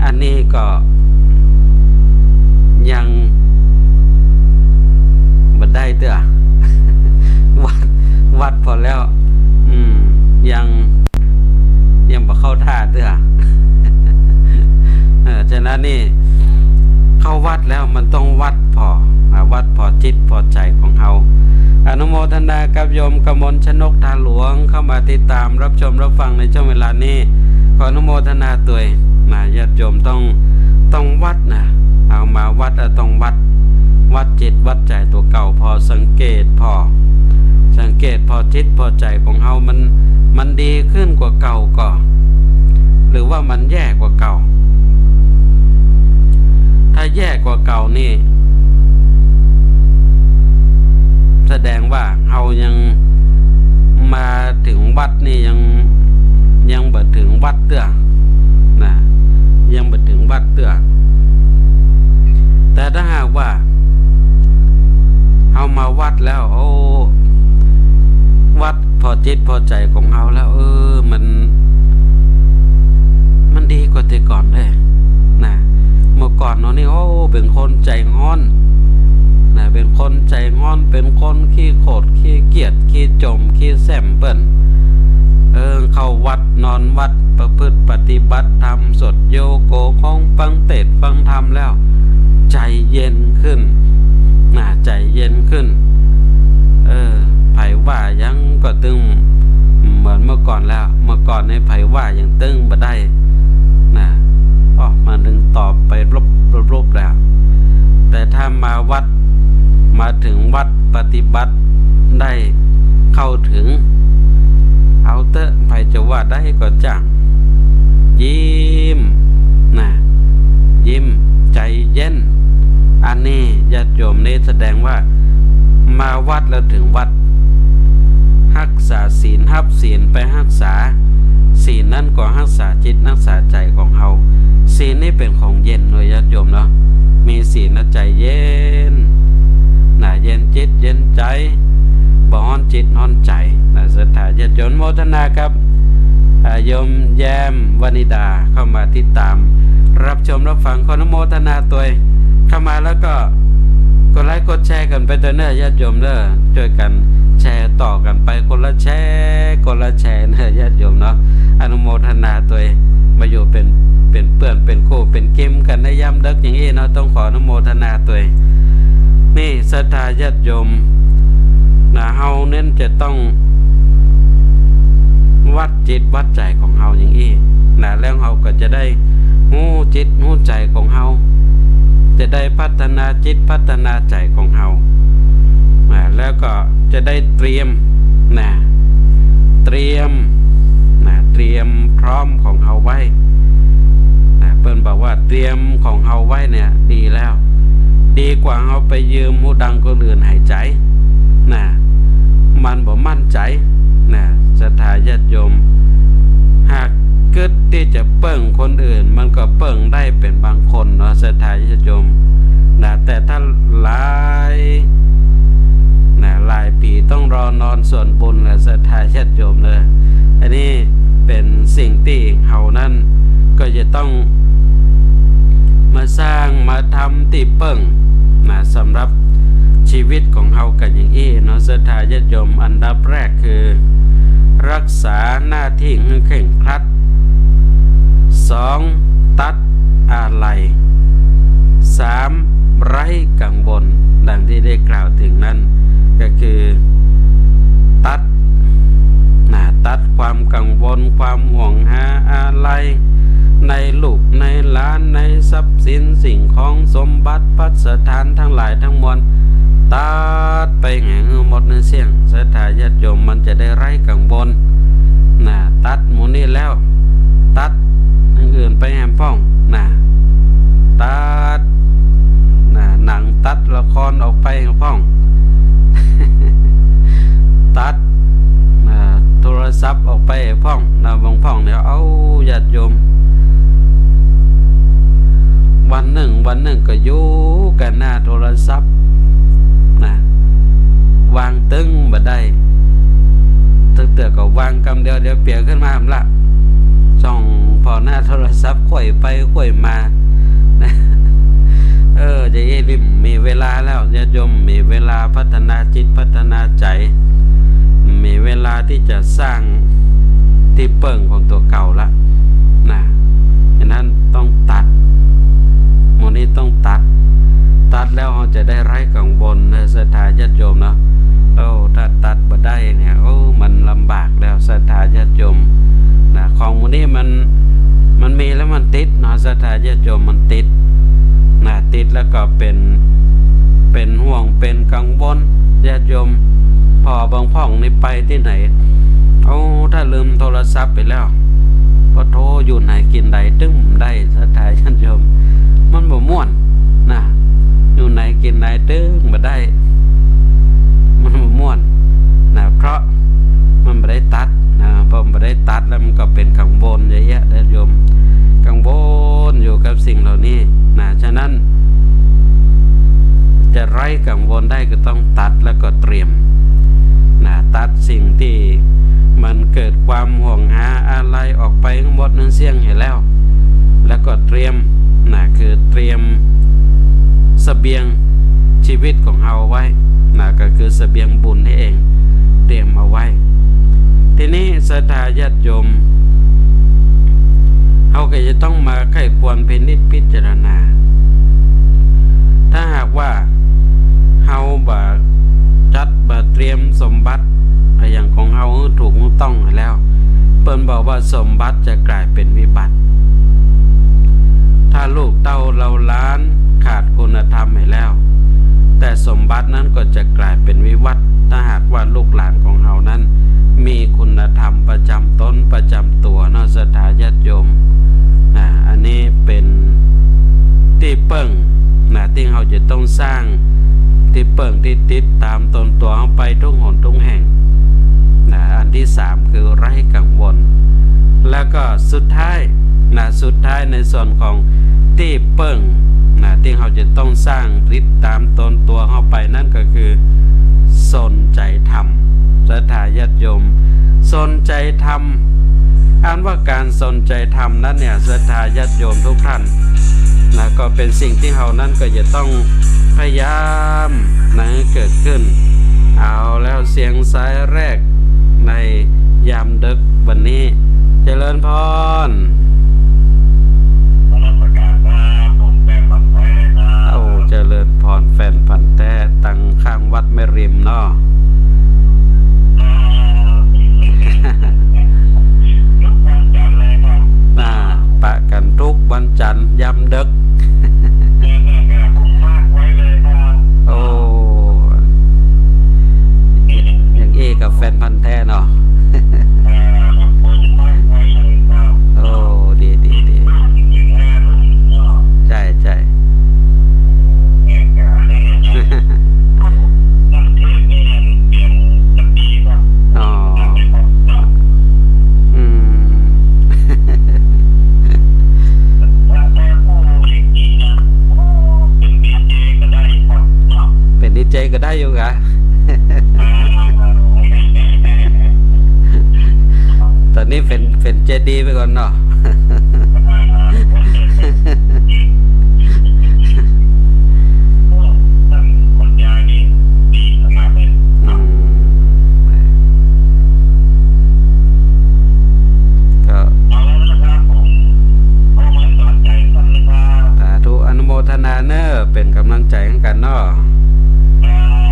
S1: อันนี้ก็ยังบ่ได้เด้อ วัดพอแล้วยังบ่เข้าท่าเด้อ ฉะนั้นนี่เข้าวัดแล้วมันต้องวัดพอจิตพอใจของเฮาอนุโมทนากับโยมกมลชนกทาหลวงเข้ามาติดตามรับชมรับฟังในช่วงเวลานี้ขออนุโมทนาตัวญาติโยมต้องวัดนะเอามาวัดต้องวัดจิตวัดใจตัวเก่าพอสังเกตพอจิตพอใจของเฮามันดีขึ้นกว่าเก่าก็หรือว่ามันแย่กว่าเก่าถ้าแย่กว่าเก่านี่แสดงว่าเฮายังมาถึงวัดนี่ยังบ่ถึงวัดเตื้อนะยังบ่ถึงวัดเตื้อแต่ถ้าหากว่าเฮามาวัดแล้ววัดพอจิตพอใจของเฮาแล้วมันดีกว่าแต่ก่อนเด้นะเมื่อก่อนเนาะนี่เป็นคนใจงอนนะเป็นคนใจงอนเป็นคนขี้โกรธขี้เกียจขี้จมขี้แซมเปิ้น เข้าวัดนอนวัดประพฤติปฏิบัติธรรมสดโยโกของฟังเทศน์ฟังธรรมแล้วใจเย็นขึ้นใจเย็นขึ้นไผว่ายังก็ตึงเหมือนเมื่อก่อนแล้วเมื่อก่อนในไผว่ายังตึงบ่ได้มาถึงตอบไปรบแล้วแต่ถ้ามาวัดมาถึงวัดปฏิบัติได้เข้าถึงเอาเตอะไผจะว่าได้ก็จังยิ้มยิ้มใจเย็นอันนี้ญาติโยมนี่แสดงว่ามาวัดแล้วถึงวัดรักษาศีลรับศีลไปรักษาศีลนั่นก็รักษาจิตรักษาใจของเฮาศีลนี่เป็นของเย็นเลยญาติโยมเนาะมีศีลใจเย็นเย็นจิตเย็นใจบ่ฮ้อนจิตฮ้อนใจศรัทธาญาติโยมโมทนาครับโยมแย้มวนิดาเข้ามาติดตามรับชมรับฟังขออนุโมทนาตัวเข้ามาแล้วก็กดไลค์กดแชร์กันไปเด้อญาติโยมเด้อช่วยกันแชร์ต่อกันไปคนละแชร์เด้อญาติโยมเนาะอนุโมทนาตัวมาอยู่เป็นเพื่อนเป็นคู่เป็นเกมกันในยามดึกอย่างนี้เนาะต้องขออนุโมทนาตัวนี่ศรัทธาญาติโยมเฮาเน้นจะต้องวัดจิตวัดใจของเฮาอย่างนี้แล้วเฮาก็จะได้หู้จิตหู้ใจของเฮาจะได้พัฒนาจิตพัฒนาใจของเฮาแล้วก็จะได้เตรียมพร้อมของเฮาไว้เปิ้นบอกว่าเตรียมของเฮาไว้เนี่ยดีแล้วดีกว่าเฮาไปยืมหูดังคนอื่นหายใจมันบ่มั่นใจศรัทธาญาติโยมหากเกิดที่จะเปิ้งคนอื่นมันก็เปิ้งได้เป็นบางคนเนาะศรัทธาญาติโยมแต่ถ้าหลายปีต้องรอนอนส่วนบุญศรัทธาญาติโยมเลยอันนี้เป็นสิ่งที่เฮานั้นก็จะต้องมาสร้างมาทำที่เปิ้งสำหรับชีวิตของเฮากันอย่างนี้เนาะศรัทธาญาติโยมอันดับแรกคือรักษาหน้าที่ให้เคร่งครัด 2. ตัดอะไร 3. ไร้กังวลดังที่ได้กล่าวถึงนั้นก็คือตัดความกังวลความห่วงหาอะไรในลูกในหลานในทรัพย์สินสิ่งของสมบัติพัสถานทั้งหลายทั้งมวลตัดไปแห่งหมดในเสียงศรัทธาญาติโยมมันจะได้ไร้กังวลตัดหมู่นี้แล้วตัดอื่นไปแหมพ้องตัดหนังตัดละครออกไปพ้อง ตัดโทรศัพท์ออกไปพ้องบางพ้องเนี่ยเอาญาติโยมวันหนึ่งก็อยู่กันหน้าโทรศัพท์วางตึงบ่ได้ตึกเตือก็วางกำเดียวเดี๋ยวเปียกขึ้นมาละจ้องพอหน้าโทรศัพท์ค่อยไปค่อยมาจะริมมีเวลาแล้วญาติโยมมีเวลาพัฒนาจิตพัฒนาใจมีเวลาที่จะสร้างที่เปิ่งของตัวเก่าละฉะนั้นต้องตัดวันนี้ต้องตัดแล้วเราจะได้ไร้กังวลในศรัทธาญาติโยมเนาะถ้าตัดบ่ได้เนี่ยมันลำบากแล้วศรัทธาญาติโยมของวันนี้มันมีแล้วมันติดเนาะศรัทธาญาติโยมมันติดติดแล้วก็เป็นห่วงเป็นกังวลญาติโยมพอบางพ่องนี่ไปที่ไหนถ้าลืมโทรศัพท์ไปแล้วพอโทรอยู่ไหนกินใดตึ้มได้ศรัทธาญาติโยมมันบ่ม่วนอยู่ไหนกินไหนตึ้งบ่ได้มันบ่ม่วนเพราะมันบ่ได้ตัดพอบ่ได้ตัดแล้วมันก็เป็นกังวลเยอะแยะญาติโยมกังวลอยู่กับสิ่งเหล่านี้ฉะนั้นจะไร้กังวลได้ก็ต้องตัดแล้วก็เตรียมตัดสิ่งที่มันเกิดความห่วงหาอะไรออกไปทั้งหมดนั้นเสี่ยงเห็นแล้วก็เตรียมคือเตรียมเสบียงชีวิตของเราไว้ก็คือเสบียงบุญนี่เองเตรียมเอาไว้ท ทีนี้ศรัทธาญาติโยมเขาก็จะต้องมาไข้ควรพินิจพิจารณาถ้าหากว่าเฮาบ่จัดบ่เตรียมสมบัติอย่างของเฮาถูกต้องแล้วเปิ้นบอกว่าสมบัติจะกลายเป็นวิบัติถ้าลูกเต้าเราล้านขาดคุณธรรมให้แล้วแต่สมบัตินั้นก็จะกลายเป็นวิวัฒน์ถ้าหากว่าลูกหลานของเฮานั้นมีคุณธรรมประจำตนประจำตัวเนาะศรัทธาญาติโยมอันนี้เป็นที่เปิ้งที่เฮาจะต้องสร้างที่เปิ้งที่ติดตามตนตัวเฮาไปทุกหนทุกแห่งอันที่3คือไร้กังวลแล้วก็สุดท้ายในส่วนของที่เปิ้งที่เราจะต้องสร้างติดตามตนตัวเข้าไปนั่นก็คือสนใจธรรมศรัทธาญาติโยมสนใจธรรมอ่านว่าการสนใจธรรมนั้นเนี่ยศรัทธาญาติโยมทุกท่านก็เป็นสิ่งที่เรานั้นก็จะต้องพยายามให้เกิดขึ้นเอาแล้วเสียงสายแรกในยามดึกวันนี้เจริญพรเอาเจริญพรแฟนพันธุ์แท้ตั้งข้างวัดแม่ริมเนาะปะกันทุกวันจันทร์ยามดึกโอ้อย่างกับแฟนพันธุ์แท้เนาะโอ้ดีใช่อ๋อเป็นดีเจก็ได้อยู่กะตอนนี้เป็นเจดีไปก่อนเนาะสาธุอนุโมทนาเนอเป็นกำลังใจให้กันเนาะ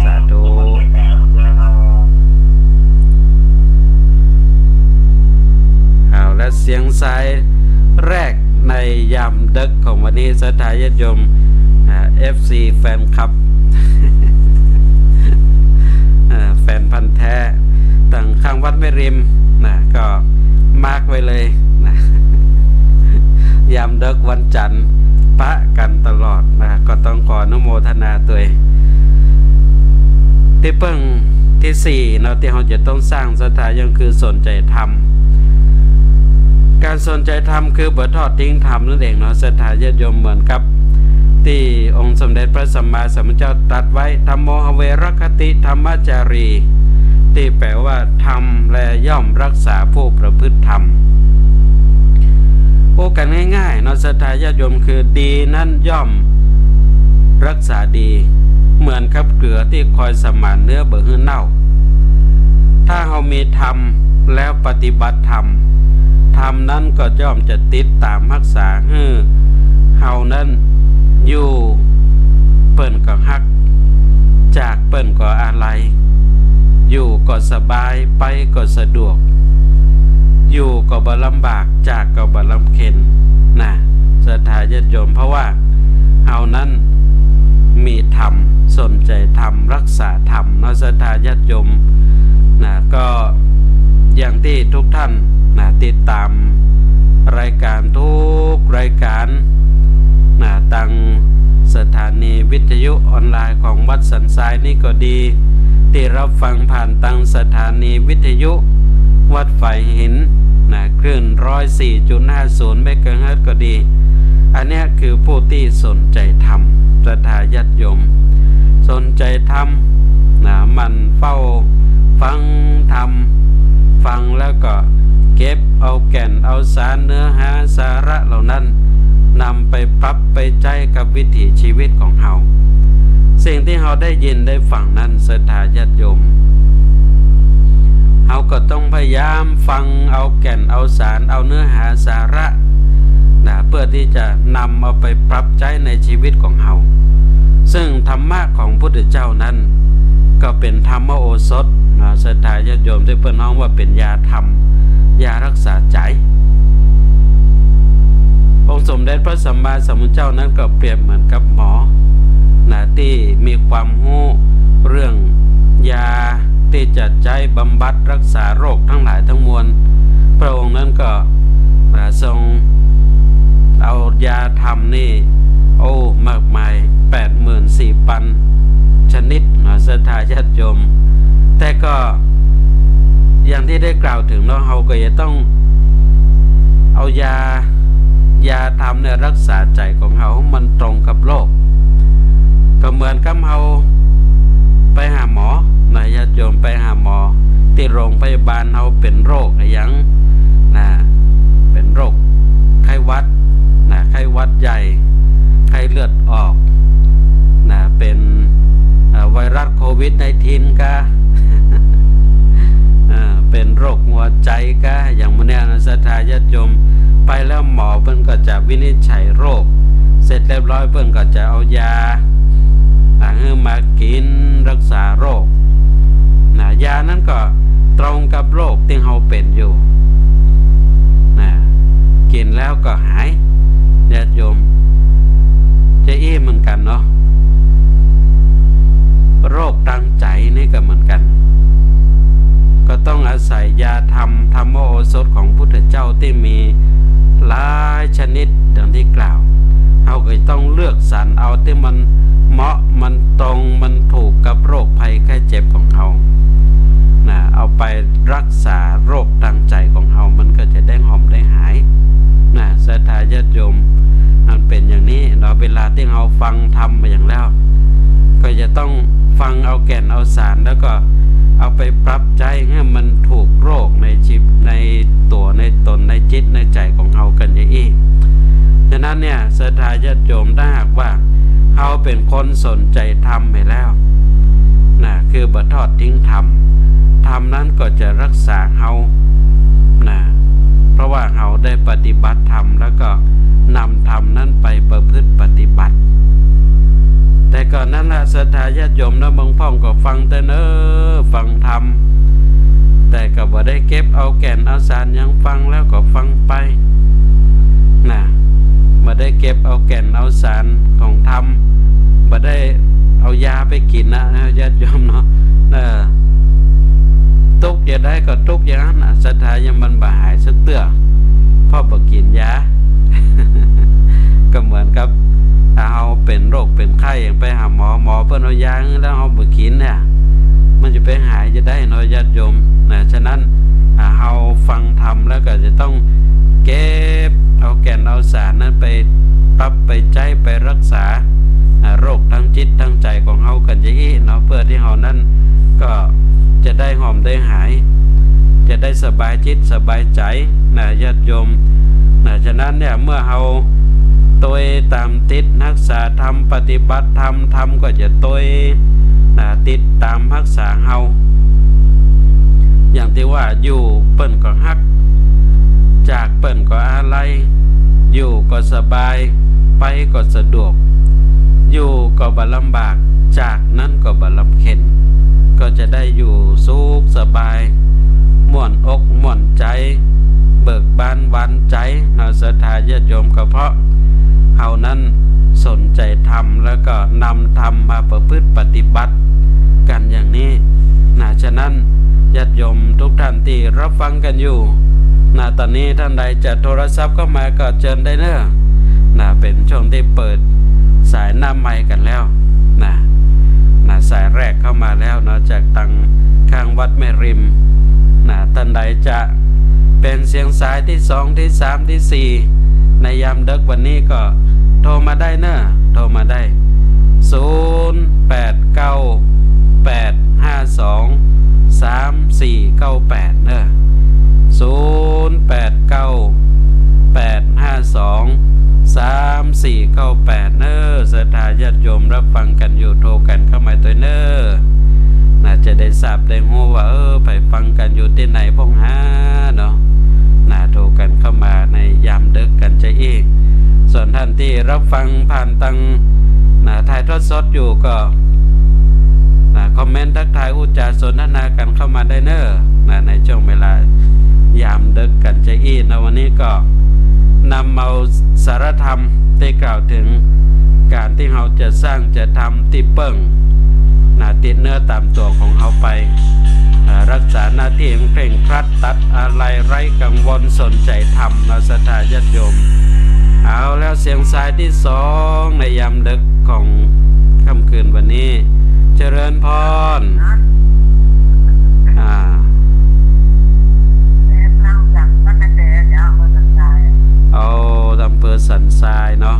S1: สาธุเอาและเสียงสายแรกในยามดึกของวันนี้ศรัทธาญาติโยมFC แฟนคลับ แฟนพันธุ์แท้ตั้งข้างวัดแม่ริมก็มาร์กไว้เลยยามดึกวันจันทร์ปะกันตลอดก็ต้องขออนุโมทนาตัวที่เพิ่งที่4เราที่เราจะต้องสร้างศรัทธายังคือสนใจธรรมการสนใจธรรมคือบ่ทอดทิ้งธรรมนั่นเองเนาะศรัทธาญาติโยมเหมือนกับที่องค์สมเด็จพระสัมมาสัมพุทธเจ้าตรัสไว้ธัมโมหเวรคติธรรมจารีที่แปลว่าธรรมและย่อมรักษาผู้ประพฤติธรรมโอ้กันง่ายๆเนาะศรัทธาญาติโยมคือดีนั้นย่อมรักษาดีเหมือนกับเกลือที่คอยสมานเนื้อบ่ให้เน่าถ้าเรามีธรรมแล้วปฏิบัติธรรมนั้นก็ย่อมจะติดตามรักษาให้เฮานั้นอยู่เปิ้นก็ฮักจากเปิ้นก็อะไรอยู่ก็สบายไปก็สะดวกอยู่ก็บ่ลำบากจากก็บ่ลำเค็ญศรัทธาญาติโยมเพราะว่าเฮานั้นมีธรรมสนใจธรรมรักษาธรรมเนาะศรัทธาญาติโยมก็อย่างที่ทุกท่านติดตามรายการทุกรายการตั้งสถานีวิทยุออนไลน์ของวัดสันทรายนี่ก็ดีที่รับฟังผ่านตั้งสถานีวิทยุวัดไฟหินคลื่น 104.50 เมกะเฮิรตซ์ก็ดีอันนี้คือผู้ที่สนใจธรรมศรัทธาญาติโยมสนใจธรรมมันเฝ้าฟังธรรมฟังแล้วก็เก็บเอาแก่นเอาสารเนื้อหาสาระเหล่านั้นนำไปปรับไปใช้กับวิถีชีวิตของเฮาสิ่งที่เฮาได้ยินได้ฟังนั้นศรัทธาญาติโยม เราก็ต้องพยายามฟังเอาแก่นเอาสารเอาเนื้อหาสาระนะเพื่อที่จะนำเอาไปปรับใช้ในชีวิตของเราซึ่งธรรมะของพุทธเจ้านั้นก็เป็นธรรมโอสถนะศรัทธาญาติโยมที่เพิ่นฮ้องว่าเป็นยาธรรมยารักษาใจองค์สมเด็จพระสัมมาสัมพุทธเจ้านั้นก็เปรียบเหมือนกับหมอนะที่มีความรู้เรื่องยาที่จะใช้บำบัดรักษาโรคทั้งหลายทั้งมวลพระองค์นั้นก็ทรงเอายาธรรมนี่มากมาย 84,000 ชนิดนะศรัทธาญาติโยมแต่ก็อย่างที่ได้กล่าวถึงเนาะเราก็จะต้องเอายาธรรมเนี่ยรักษาใจของเรามันตรงกับโรคก็เหมือนกับเราไปหาหมอนะญาติโยมไปหาหมอที่โรงพยาบาลเราเป็นโรคอะไรอย่างนะเป็นโรคไข้หวัดนะไข้หวัดใหญ่ไข้เลือดออกนะเป็นไวรัสโควิด-19 ก็เป็นโรคหัวใจก็อย่างมื้อนี้นะศรัทธาญาติโยมไปแล้วหมอเพิ่นก็จะวินิจฉัยโรคเสร็จเรียบร้อยเพิ่นก็จะเอายาให้มากินรักษาโรคนะยานั้นก็ตรงกับโรคที่เราเป็นอยู่นะกินแล้วก็หายญาติโยมจะเหมือนกันเนาะโรคทางใจนี่ก็เหมือนกันก็ต้องอาศัยยาธรรมโอสถของพุทธเจ้าที่มีหลายชนิดดังที่กล่าวเราก็ต้องเลือกสรรเอาที่มันเหมาะมันตรงมันถูกกับโรคภัยไข้เจ็บของเรานะเอาไปรักษาโรคทางใจของเรามันก็จะได้หอมได้หายนะศรัทธาญาติโยมมันเป็นอย่างนี้เราเวลาที่เราฟังธรรมมาอย่างแล้วก็จะต้องฟังเอาแก่นเอาสารแล้วก็เอาไปปรับใจให้มันถูกโรคในจิตในตัวในตนในจิตในใจของเรากันอย่างนี้ฉะนั้นเนี่ยศรัทธาญาติโยมถ้าหากว่าเขาเป็นคนสนใจธรรมไปแล้วนะคือบ่ทอดทิ้งธรรมนั้นก็จะรักษาเขานะเพราะว่าเขาได้ปฏิบัติธรรมแล้วก็นำธรรมนั้นไปประพฤติปฏิบัติแต่ก่อนนั้นละศรัทธาญาติโยมนะบางพ่อก็ฟังแต่ฟังธรรมแต่ก็บ่ได้เก็บเอาแก่นเอาสารยังฟังแล้วก็ฟังไปนะบ่ได้เก็บเอาแก่นเอาสารของธรรมบ่ได้เอายาไปกินนะญาติโยมเนาะทุกข์อย่าได้ก็ทุกข์อย่างนั้นศรัทธายังมันบ่หายสักเตื้อพ่อบ่กินยา ก็เหมือนกับเราเป็นโรคเป็นไข้อย่างไปหาหมอเพิ่นเอายาแล้วเราบ่กินเนี่ยมันจะไปหายจะได้เนาะญาติโยมนะฉะนั้นเราฟังธรรมแล้วก็จะต้องเก็บเอาแก่นเอาสารนั้นไปปรับไปใจไปรักษาโรคทั้งจิตทั้งใจของเรากันอย่างนี้เนาะเพื่อที่เรานั้นก็จะได้หอมได้หายจะได้สบายจิตสบายใจนะญาติโยมนะฉะนั้นเนี่ยเมื่อเราตัวตามติดรักษาธรรมปฏิบัติธรรมก็จะตัวติดตามรักษาเฮาอย่างที่ว่าอยู่เปิ้นก็ฮักจากเปิ้นก็อะไรอยู่ก็สบายไปก็สะดวกอยู่ก็บ่ลำบากจากนั้นก็บ่ลำเค็ญก็จะได้อยู่สุขสบายม่วนอกม่วนใจเบิกบานหวานใจเราศรัทธาญาติโยมก็เพราะเฮานั้นสนใจธรรมแล้วก็นำธรรมมาประพฤติปฏิบัติกันอย่างนี้นะฉะนั้นญาติโยมทุกท่านที่รับฟังกันอยู่นะตอนนี้ท่านใดจะโทรศัพท์เข้ามาก็เชิญได้เนอะนะเป็นช่วงที่เปิดสายหน้าไมค์กันแล้วนะสายแรกเข้ามาแล้วเนาะจากตังข้างวัดแม่ริมนะท่านใดจะเป็นเสียงสายที่2ที่3ที่4ในยามดึกวันนี้ก็โทรมาได้เนอะโทรมาได้0898523498เนอะ0898523498เนอะศรัทธาญาติโยมรับฟังกันอยู่โทรกันเข้ามาตัวเนอะนะ จะได้ทราบได้รู้ว่าไปฟังกันอยู่ที่ไหนพ้องหาเนาะโทรกันเข้ามาในยามดึกกันจะอีกส่วนท่านที่รับฟังผ่านตังถ่ายทอดสดอยู่ก็คอมเมนต์ทักทายอุจจาสนทนากันเข้ามาได้เนอะในช่วงเวลายามดึกกันจะอีกวันนี้ก็นำเอาสารธรรมได้กล่าวถึงการที่เราจะสร้างจะทำที่เปิ้งติดเนื้อตามตัวของเราไปรักษาหน้าที่เคร่งครัดตัดอะไรไร้กังวลสนใจธรรมเราศรัทธาญาติโยมเอาแล้วเสียงสายที่สองในยามดึกของค่ำคืนวันนี้เจริญพรเอาอำเภอสันทรายเนาะ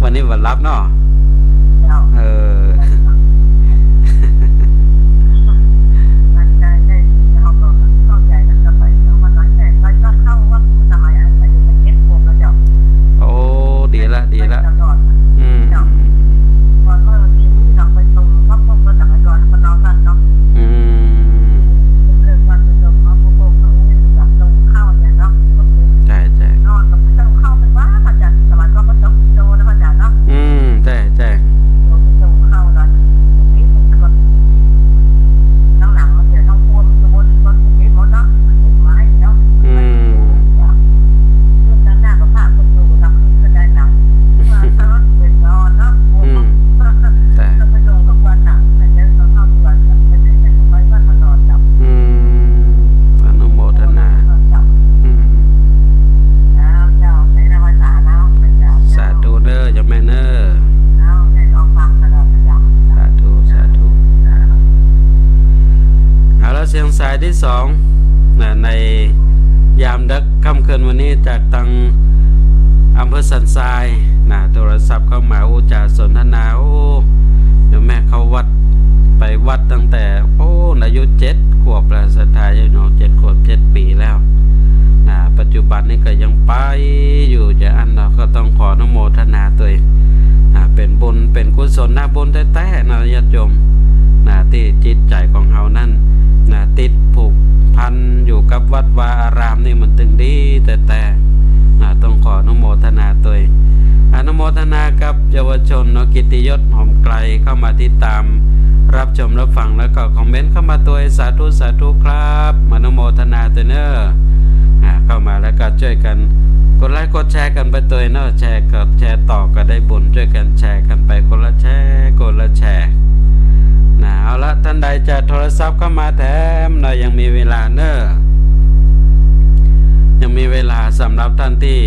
S1: วันนี้วันรับเนาะโอ้ดีละสายที่สองในยามดึกค่ำคืนวันนี้จากทางอำเภอสันทรายโทรศัพท์เข้ามาอุจจาสนทนาเดี๋ยวแม่เข้าวัดไปวัดตั้งแต่อายุ7 ขวบแล้วศรัทธาญาติโยม7 ขวบ 7 ปีแล้วปัจจุบันนี้ก็ยังไปอยู่จะอันเราก็ต้องขออนุโมทนาตัวเองเป็นบุญเป็นกุศลบุญแท้ๆนะญาติโยมที่จิตใจของเฮานั้นติดผูกพันอยู่กับวัดวาอารามนี่มันตึงดีแต่ต้องขออนุโมทนาตัวเองอนุโมทนากับเยาวชนกิตติยศหอมไกลเข้ามาติดตามรับชมรับฟังแล้วก็คอมเมนต์เข้ามาตัวสาธุครับอนุโมทนาตัวเนอเข้ามาแล้วก็ช่วยกันกดไลค์กดแชร์กันไปตัวเนอแชร์กับแชร์ต่อก็ได้บุญช่วยกันแชร์กันไปคนละแชร์คนละแชร์เอาละท่านใดจะโทรศัพท์เข้ามาแถมเรายังมีเวลาเนอะยังมีเวลาสำหรับท่านที่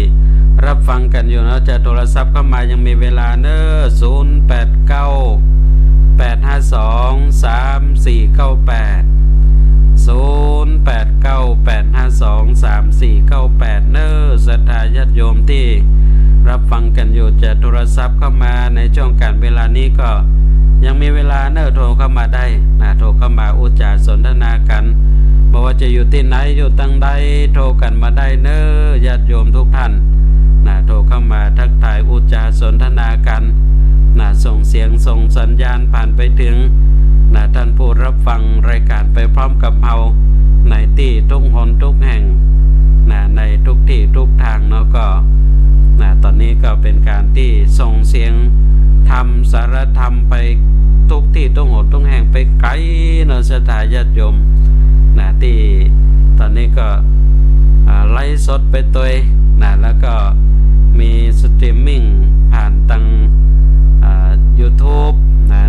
S1: รับฟังกันอยู่นะจะโทรศัพท์เข้ามายังมีเวลาเนอะ0898523498 เนอะศรัทธาญาติโยมที่รับฟังกันอยู่จะโทรศัพท์เข้ามาในช่วงการเวลานี้ก็ยังมีเวลาเนอะโทรเข้ามาได้โทรเข้ามาอุจจาสนทนากันไม่ว่าจะอยู่ที่ไหนอยู่ตั้งใดโทรกันมาได้เนอะญาติโยมทุกท่านโทรเข้ามาทักทายอุจจาสนทนากันส่งเสียงส่งสัญญาณผ่านไปถึงท่านผู้รับฟังรายการไปพร้อมกับเราในที่ทุกหนทุกแห่งในทุกที่ทุกทางเนาะก็ตอนนี้ก็เป็นการที่ส่งเสียงทำสารธรรมไปทุกที่ทุกหนทุกแห่งไปไกลเนาะศรัทธาญาติโยมที่ตอนนี้ก็ไลฟ์สดไปตัวแล้วก็มีสตรีมมิ่งผ่านทาง YouTube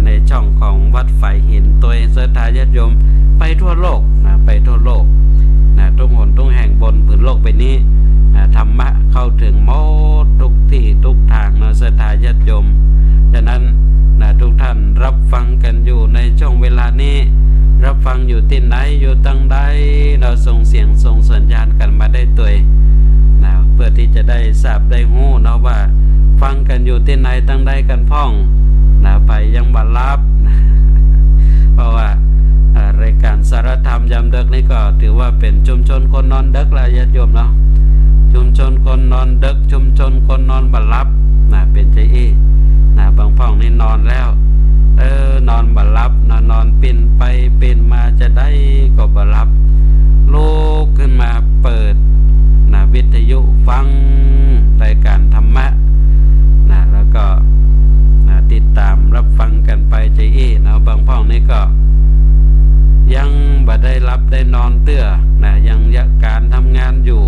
S1: ในช่องของวัดไฟหินตัวศรัทธาญาติโยมไปทั่วโลกไปทั่วโลกทุกหนทุกแห่งบนผืนโลกใบนี้ธรรมะเข้าถึงหมดทุกที่ทุกทางเนาะศรัทธาญาติโยมฉะนั้นทุกท่านรับฟังกันอยู่ในช่วงเวลานี้รับฟังอยู่ที่ไหนอยู่ตั้งใดเราส่งเสียงส่งสัญญาณกันมาได้ตัวเพื่อที่จะได้ทราบได้รู้เนาะว่าฟังกันอยู่ที่ไหนตั้งใดกันพ้องไปยังบัลลับเพราะว่ารายการสารธรรมยามดึกนี่ก็ถือว่าเป็นชุมชนคนนอนดึกละญาติโยมเนาะชุมชนคนนอนดึกชุมชนคนนอนบัลลับ เป็นใจอี้บางพ่องนี่นอนแล้วนอนบ่หลับนอนปิ่นไปปิ่นมาจะได้ก็บ่หลับลุกขึ้นมาเปิดวิทยุฟังรายการธรรมะแล้วก็ติดตามรับฟังกันไปใจอี้บางพ่องนี่ก็ยังบ่ได้รับได้นอนเตื้อยังการทำงานอยู่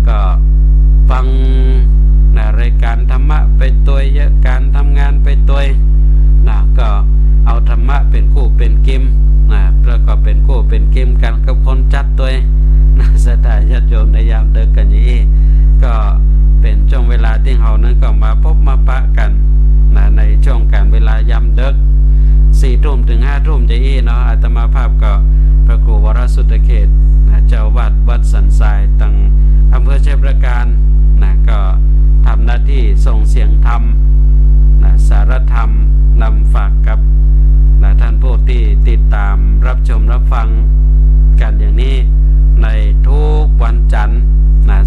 S1: ก็ฟังรายการธรรมะไปตัวยการทำงานไปตัวก็เอาธรรมะเป็นคู่เป็นกิมแล้วก็เป็นคู่เป็นกิมกันกับคนจัดตัวสถาญาติโยมในยามเดิกกันอย่างนี้ก็เป็นช่วงเวลาที่เฮานั้นก็มาพบมาปะกันในช่วงการเวลายามเดิก4 ทุ่มถึง 5 ทุ่มจะอี้อาตมาภาพก็พระครูวรสุทธเขตเจ้าวัดสันทรายตั้งอำเภอชัยประการก็ทำหน้าที่ส่งเสียงธรรมสารธรรมนำฝากกับท่านผู้ที่ติดตามรับชมรับฟังกันอย่างนี้ในทุกวันจันทร์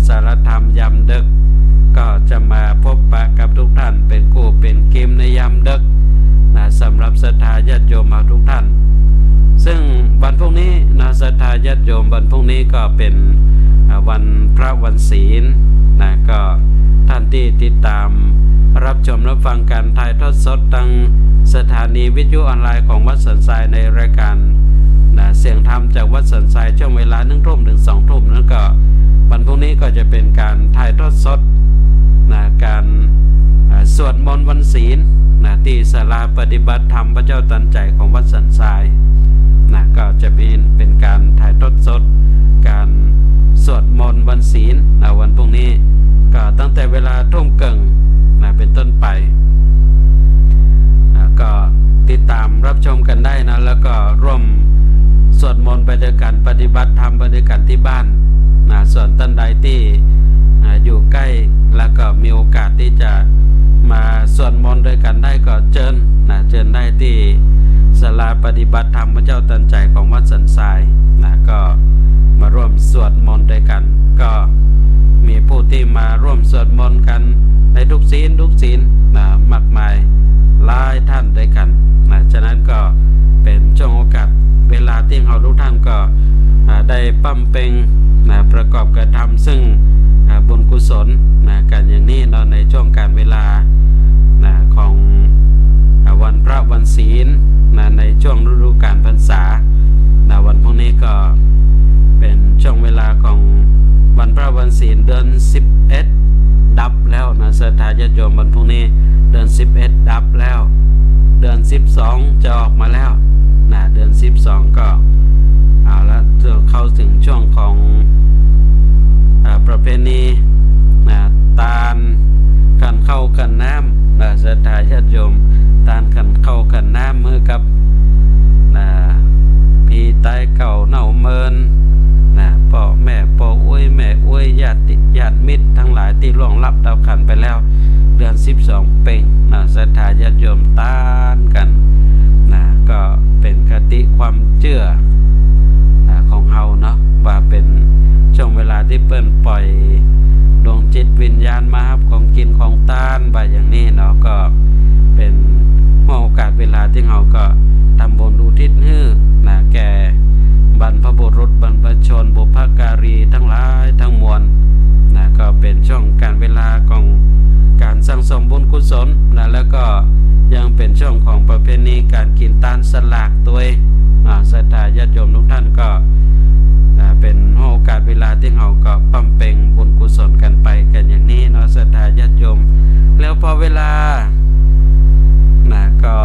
S1: สารธรรมยามดึกก็จะมาพบปะกับทุกท่านเป็นคู่เป็นเกมในยามดึกสำหรับศรัทธาญาติโยมทุกท่านซึ่งวันพรุ่งนี้ศรัทธาญาติโยมวันพรุ่งนี้ก็เป็นวันพระวันศีลก็ท่านที่ติดตามรับชมรับฟังการถ่ายทอดสดทางสถานีวิทยุออนไลน์ของวัดสันทรายในรายการเสียงธรรมจากวัดสันทรายช่วงเวลา1 ทุ่มถึง 2 ทุ่มนั้นก็วันพรุ่งนี้ก็จะเป็นการถ่ายทอดสดการสวดมนต์วันศีลที่ศาลาปฏิบัติธรรมพระเจ้าตันใจของวัดสันทรายก็จะเป็นการถ่ายทอดสดการสวดมนต์วันศีลวันพรุ่งนี้ก็ตั้งแต่เวลาทุ่มครึ่งเป็นต้นไปก็ติดตามรับชมกันได้แล้วก็ร่วมสวดมนต์ไปด้วยกันปฏิบัติธรรมไปด้วยกันที่บ้านส่วนท่านใดที่อยู่ใกล้แล้วก็มีโอกาสที่จะมาสวดมนต์ด้วยกันได้ก็เชิญได้ที่ศาลาปฏิบัติธรรมพระเจ้าตันใจของวัดสันทรายก็มาร่วมสวดมนต์ด้วยกันก็มีผู้ที่มาร่วมสวดมนต์กันในทุกศีลมากมายหลายท่านด้วยกันฉะนั้นก็เป็นช่วงโอกาสเวลาที่เราทุกท่านก็ได้ปั้มเพ็งประกอบกระทำซึ่งบุญกุศลกันอย่างนี้ในช่วงการเวลาของวันพระวันศีลในช่วงฤดูกาลพรรษาวันพรุ่งนี้ก็เป็นช่วงเวลาของวันพระวันศีลเดือน11ดับแล้วศรัทธาญาติโยมวันพรุ่งนี้เดือน11ดับแล้วเดือน12จะออกมาแล้วเดือน12ก็เอาละเข้าถึงช่วงของประเพณีตาลกันเข้ากันน้ำศรัทธาญาติโยมตาลกันเข้ากันน้ำมือกับพี่ตายเก่าเน่าเมินพ่อแม่พ่ออุ้ยแม่อุ้ยญาติมิตรทั้งหลายที่ล่วงลับดาวขันไปแล้วเดือน12เป็นศรัทธาญาติโยมตานกันก็เป็นคติความเชื่อของเฮาว่าเป็นช่วงเวลาที่เปิ้นปล่อยดวงจิตวิญญาณมาครับของกินของตานไปอย่างนี้ก็เป็นโอกาสเวลาที่เฮาก็ทำบุญอุทิศให้แก่บรรพบุรุษบรรพชนบุพการีทั้งหลายทั้งมวลก็เป็นช่วงการเวลาของการสร้างสมบุญกุศลแล้วก็ยังเป็นช่วงของประเพณีการกินตาลสลากตัวศรัทธาญาติโยมทุกท่านก็เป็นโอกาสเวลาที่เราก็ปั้มเพ็งบุญกุศลกันไปกันอย่างนี้ศรัทธาญาติโยมแล้วพอเวลาก็